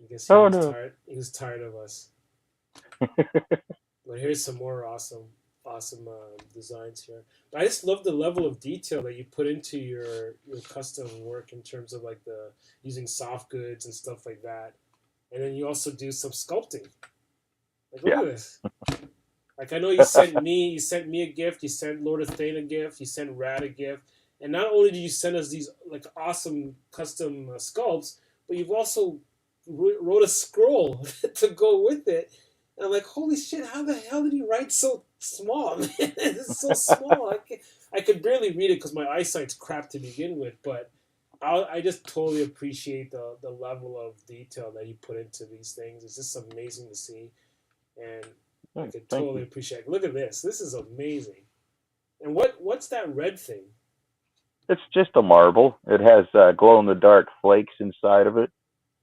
I guess he Oh was no. tired. He was tired of us. But here's some more awesome designs here. But I just love the level of detail that you put into your custom work in terms of like the using soft goods and stuff like that. And then you also do some sculpting. Like, look Yeah. at this. Like, I know you sent me a gift, you sent Lord of Thane a gift, you sent Rad a gift, and not only did you send us these like awesome custom sculpts, but you've also wrote a scroll to go with it. And I'm like, holy shit! How the hell did he write so small? Man, it's so small. I could barely read it because my eyesight's crap to begin with. But I just totally appreciate the level of detail that you put into these things. It's just amazing to see, and I could Thank totally you. appreciate it. Look at this. This is amazing. And what's that red thing? It's just a marble. It has glow in the dark flakes inside of it,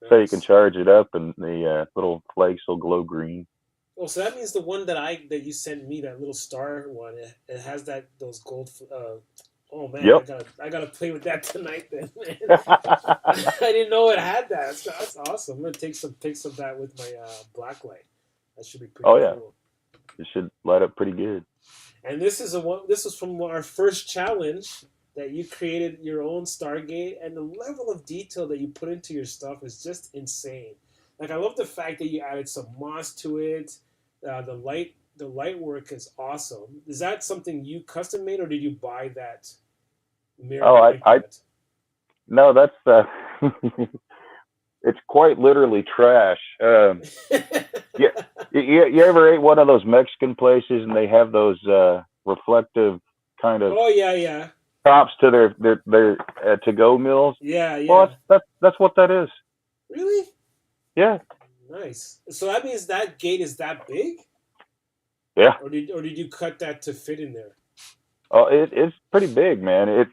so you can Nice. charge it up, and the little flakes will glow green. Oh, so that means the one that you sent me, that little star one, it has those gold. Oh man, Yep. I gotta play with that tonight then, man. I didn't know it had that. That's awesome. I'm gonna take some pics of that with my black light. That should be pretty Oh yeah, cool. it should light up pretty good. And this is This is from our first challenge that you created your own Stargate, and the level of detail that you put into your stuff is just insane. Like, I love the fact that you added some moss to it. The light work is awesome. Is that something you custom made, or did you buy that mirror Oh, like I that? no, that's it's quite literally trash. Yeah, you ever ate one of those Mexican places and they have those reflective kind of Oh yeah, yeah, tops to their to go meals? yeah, Well, yeah. that's what that is. Really Yeah, nice. So that means that gate is that big, yeah. or did you cut that to fit in there? Oh, it's pretty big, man. It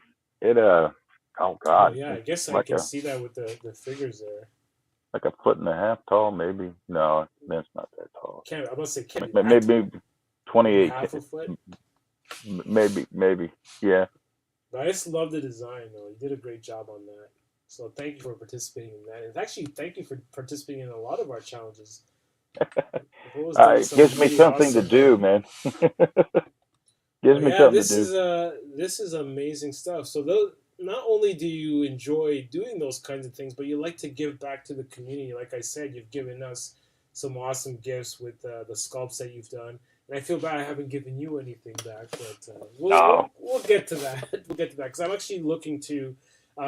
oh Oh god, yeah, I it's guess I like can see that with the figures there. a foot and a half tall, maybe. No, that's not that tall. Can't I'm gonna say can't be that Maybe tall. Maybe 28, half a foot. maybe. Yeah. But I just love the design though. You did a great job on that. So thank you for participating in that. And actually, thank you for participating in a lot of our challenges. What was doing It some gives me really something to awesome. do, man. Gives But me yeah, something to do. this is amazing stuff. So those, not only do you enjoy doing those kinds of things, but you like to give back to the community. Like I said, you've given us some awesome gifts with the sculpts that you've done. And I feel bad I haven't given you anything back, but No. we'll get to that. We'll get to that because I'm actually looking to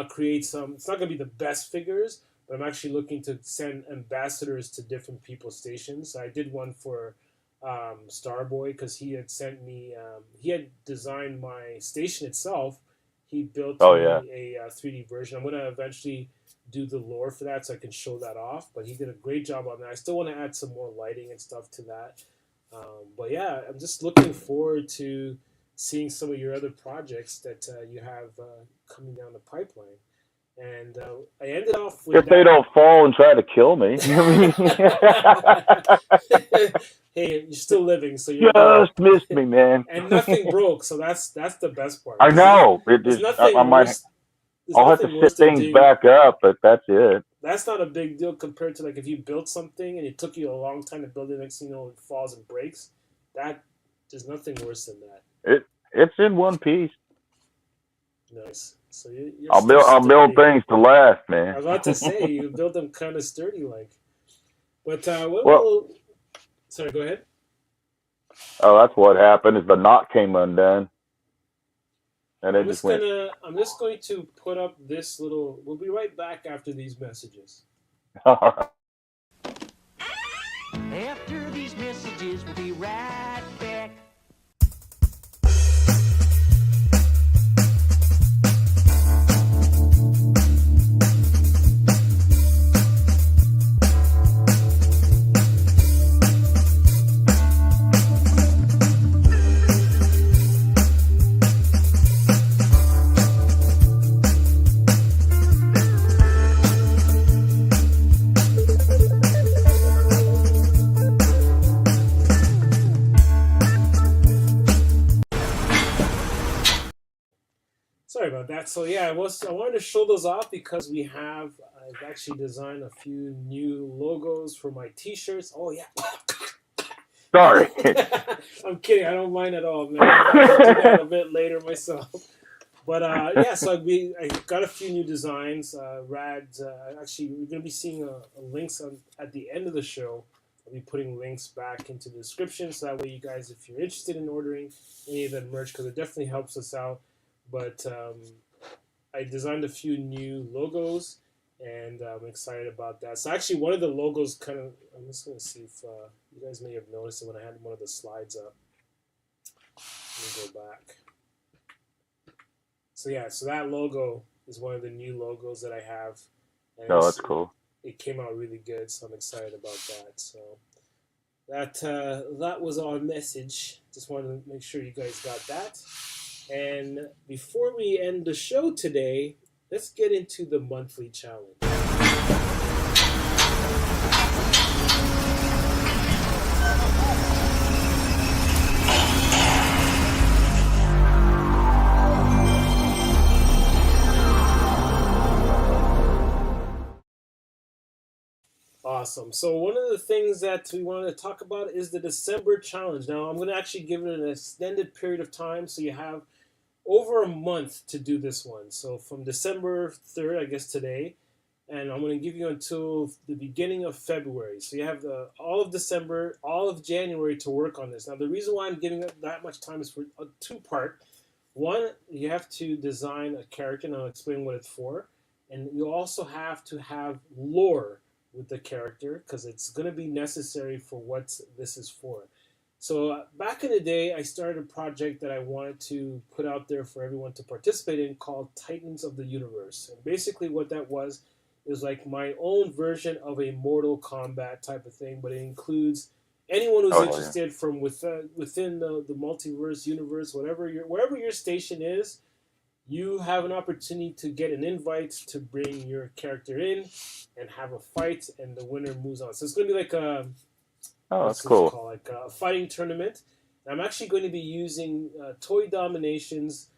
create some. It's not going to be the best figures, but I'm actually looking to send ambassadors to different people's stations. I did one for Starboy because he had sent me. He had designed my station itself. He built Oh yeah. me a 3D version. I'm going to eventually do the lore for that so I can show that off. But he did a great job on that. I still want to add some more lighting and stuff to that. But yeah, I'm just looking forward to seeing some of your other projects that you have coming down the pipeline. And I ended off with If they don't fall and try to kill me. Hey, you're still living, so you're Just good. missed me, man. And nothing broke, so that's the best part. I know. There's nothing Might. worse. There's I'll have to nothing sit worse than things doing. back up, but that's it. That's not a big deal compared to like if you built something and it took you a long time to build it. Next thing you know, it falls and breaks. There's nothing worse than that. It's in one piece. Nice. So you're I'll build things to last, man. I was about to say you build them kind of sturdy, like. But sorry, go ahead. Oh, that's what happened. Is the knot came undone, and it just went. I'm just going to put up this little. We'll be right back after these messages. After these messages, we'll be right back. That's so yeah. I wanted to show those off because I've actually designed a few new logos for my T-shirts. Oh yeah. Sorry. I'm kidding. I don't mind at all, man. I'll do that a bit later myself. But yeah, so I got a few new designs. Actually, we're going to be seeing links at the end of the show. I'll be putting links back into the description, so that way you guys, if you're interested in ordering any of that merch, because it definitely helps us out. But I designed a few new logos, and I'm excited about that. So actually, one of the logos I'm just going to see if you guys may have noticed it when I had one of the slides up. Let me go back. So yeah, so that logo is one of the new logos that I have. And that's cool. It came out really good, so I'm excited about that. So that was our message. Just wanted to make sure you guys got that. And before we end the show today, let's get into the monthly challenge. Awesome. So one of the things that we wanted to talk about is the December challenge. Now, I'm going to actually give it an extended period of time, so you have over a month to do this one. So from December 3rd, I guess today, and I'm going to give you until the beginning of February. So you have all of December, all of January to work on this. Now, the reason why I'm giving it that much time is for a two-part. One, you have to design a character, and I'll explain what it's for. And you also have to have lore with the character, because it's going to be necessary for what this is for. So back in the day, I started a project that I wanted to put out there for everyone to participate in called Titans of the Universe. And basically what that was is like my own version of a Mortal Kombat type of thing, but it includes anyone who's interested from within the multiverse, universe, wherever your station is. You have an opportunity to get an invite to bring your character in and have a fight, and the winner moves on. So it's going to be like that's cool. Like a fighting tournament. And I'm actually going to be using Toy Domination's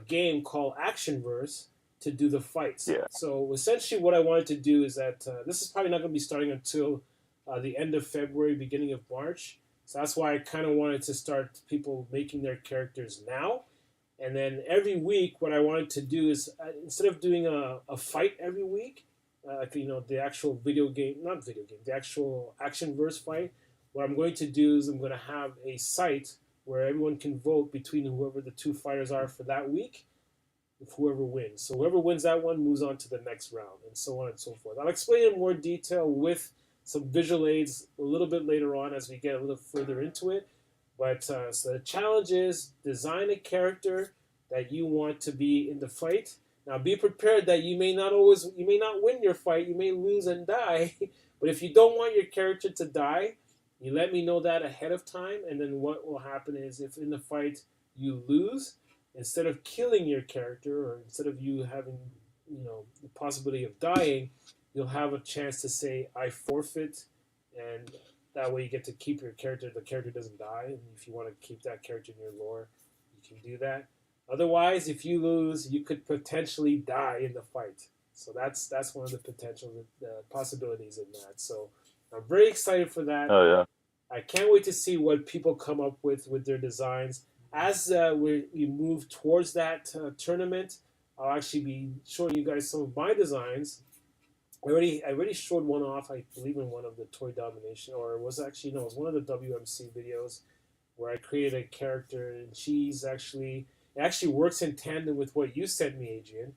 game called Actionverse to do the fights. Yeah. So essentially what I wanted to do is that this is probably not going to be starting until the end of February, beginning of March. So that's why I kind of wanted to start people making their characters now. And then every week, what I wanted to do is instead of doing a fight every week, the actual the actual Actionverse fight, what I'm going to do is I'm going to have a site where everyone can vote between whoever the two fighters are for that week, if whoever wins. So whoever wins that one moves on to the next round, and so on and so forth. I'll explain in more detail with some visual aids a little bit later on as we get a little further into it. But so the challenge is design a character that you want to be in the fight. Now be prepared that you may not win your fight, you may lose and die. But if you don't want your character to die, you let me know that ahead of time, and then what will happen is if in the fight you lose, instead of killing your character or instead of you having the possibility of dying, you'll have a chance to say I forfeit, and that way you get to keep your character. The character doesn't die, and if you want to keep that character in your lore, you can do that. Otherwise, if you lose, you could potentially die in the fight. So that's one of the potential possibilities in that. So I'm very excited for that. Oh yeah. I can't wait to see what people come up with their designs. As we move towards that tournament, I'll actually be showing you guys some of my designs. I already showed one off, I believe, in one of the Toy Domination, or it was one of the WMC videos where I created a character, and it actually works in tandem with what you sent me, Adrian.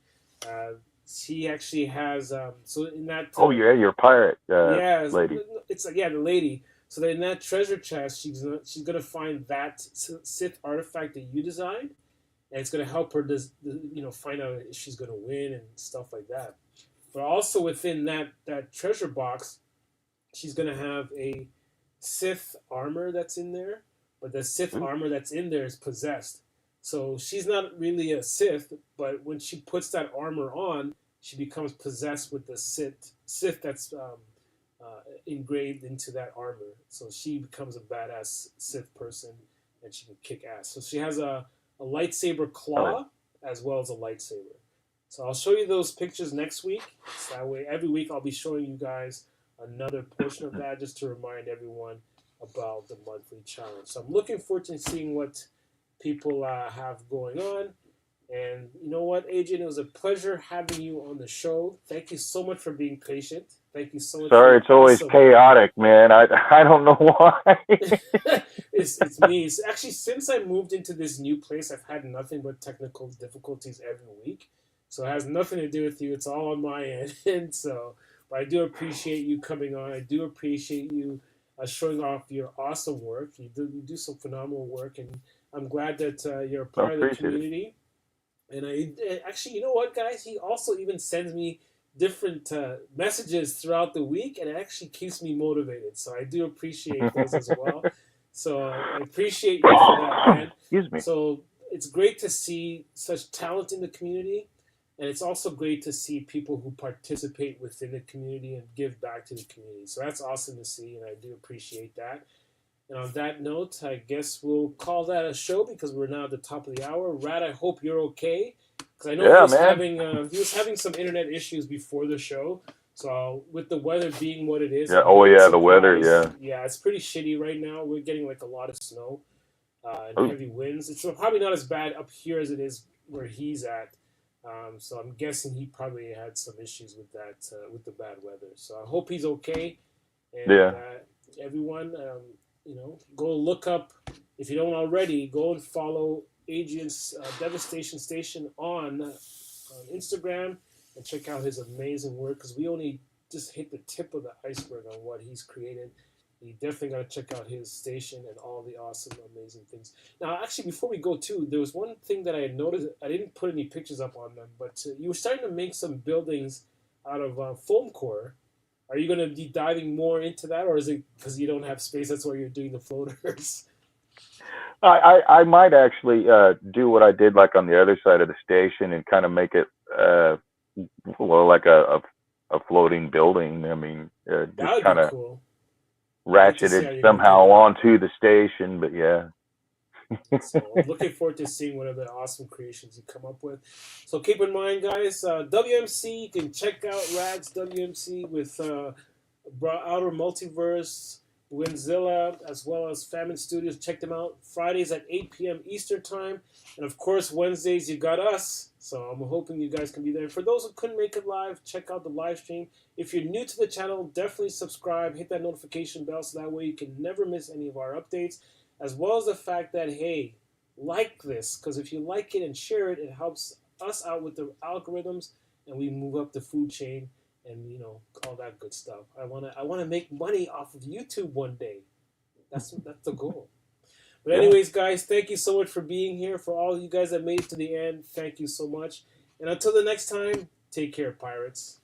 She actually has so in that. Oh yeah, your pirate lady. It's the lady. So that in that treasure chest, she's gonna find that Sith artifact that you designed, and it's gonna help her find out if she's gonna win and stuff like that. But also within that treasure box, she's gonna have a Sith armor that's in there, but the Sith armor that's in there is possessed. So she's not really a Sith, but when she puts that armor on, she becomes possessed with the Sith that's engraved into that armor. So she becomes a badass Sith person, and she can kick ass. So she has a lightsaber claw, as well as a lightsaber. So I'll show you those pictures next week. So that way, every week I'll be showing you guys another portion of that just to remind everyone about the monthly challenge. So I'm looking forward to seeing what people have going on. And you know what, Adrian, it was a pleasure having you on the show. Thank you so much for being patient. Thank you so much. Sorry, it's always chaotic, man. I don't know why. it's me. It's actually, since I moved into this new place, I've had nothing but technical difficulties every week. So it has nothing to do with you. It's all on my end. And so, but I do appreciate you coming on. I do appreciate you showing off your awesome work. You do some phenomenal work, and I'm glad that you're a part of the community. And I actually, you know what, guys? He also even sends me different messages throughout the week, and it actually keeps me motivated. So I do appreciate those as well. So I appreciate you for that, man. Excuse me. So it's great to see such talent in the community, and it's also great to see people who participate within the community and give back to the community. So that's awesome to see, and I do appreciate that. And on that note, I guess we'll call that a show because we're now at the top of the hour. Rad, I hope you're okay, because I know he was having some internet issues before the show. So with the weather being what it is, yeah. Oh yeah, the weather. Yeah, it's pretty shitty right now. We're getting like a lot of snow and heavy winds. It's probably not as bad up here as it is where he's at. So I'm guessing he probably had some issues with that, with the bad weather. So I hope he's okay. And everyone. You know, go look up, if you don't already, go and follow Adrian's Devastation Station on Instagram and check out his amazing work, because we only just hit the tip of the iceberg on what he's created. You definitely got to check out his station and all the awesome, amazing things. Now, actually, before we go too, there was one thing that I had noticed. I didn't put any pictures up on them, but you were starting to make some buildings out of foam core. Are you going to be diving more into that, or is it because you don't have space, that's why you're doing the floaters? I might actually do what I did like on the other side of the station and kind of make it like a floating building. I mean, just kind of cool. Ratchet it somehow onto the station. But yeah. So I'm looking forward to seeing what other awesome creations you come up with. So keep in mind, guys, WMC, you can check out Rad's WMC with Outer Multiverse, Winzilla, as well as Famine Studios. Check them out. Fridays at 8 p.m. Eastern Time. And of course, Wednesdays, you got us. So I'm hoping you guys can be there. For those who couldn't make it live, check out the live stream. If you're new to the channel, definitely subscribe. Hit that notification bell so that way you can never miss any of our updates. As well as the fact that, hey, like this, because if you like it and share it, it helps us out with the algorithms, and we move up the food chain, and you know, all that good stuff. I wanna make money off of YouTube one day. That's the goal. But anyways, guys, thank you so much for being here. For all you guys that made it to the end, thank you so much. And until the next time, take care, pirates.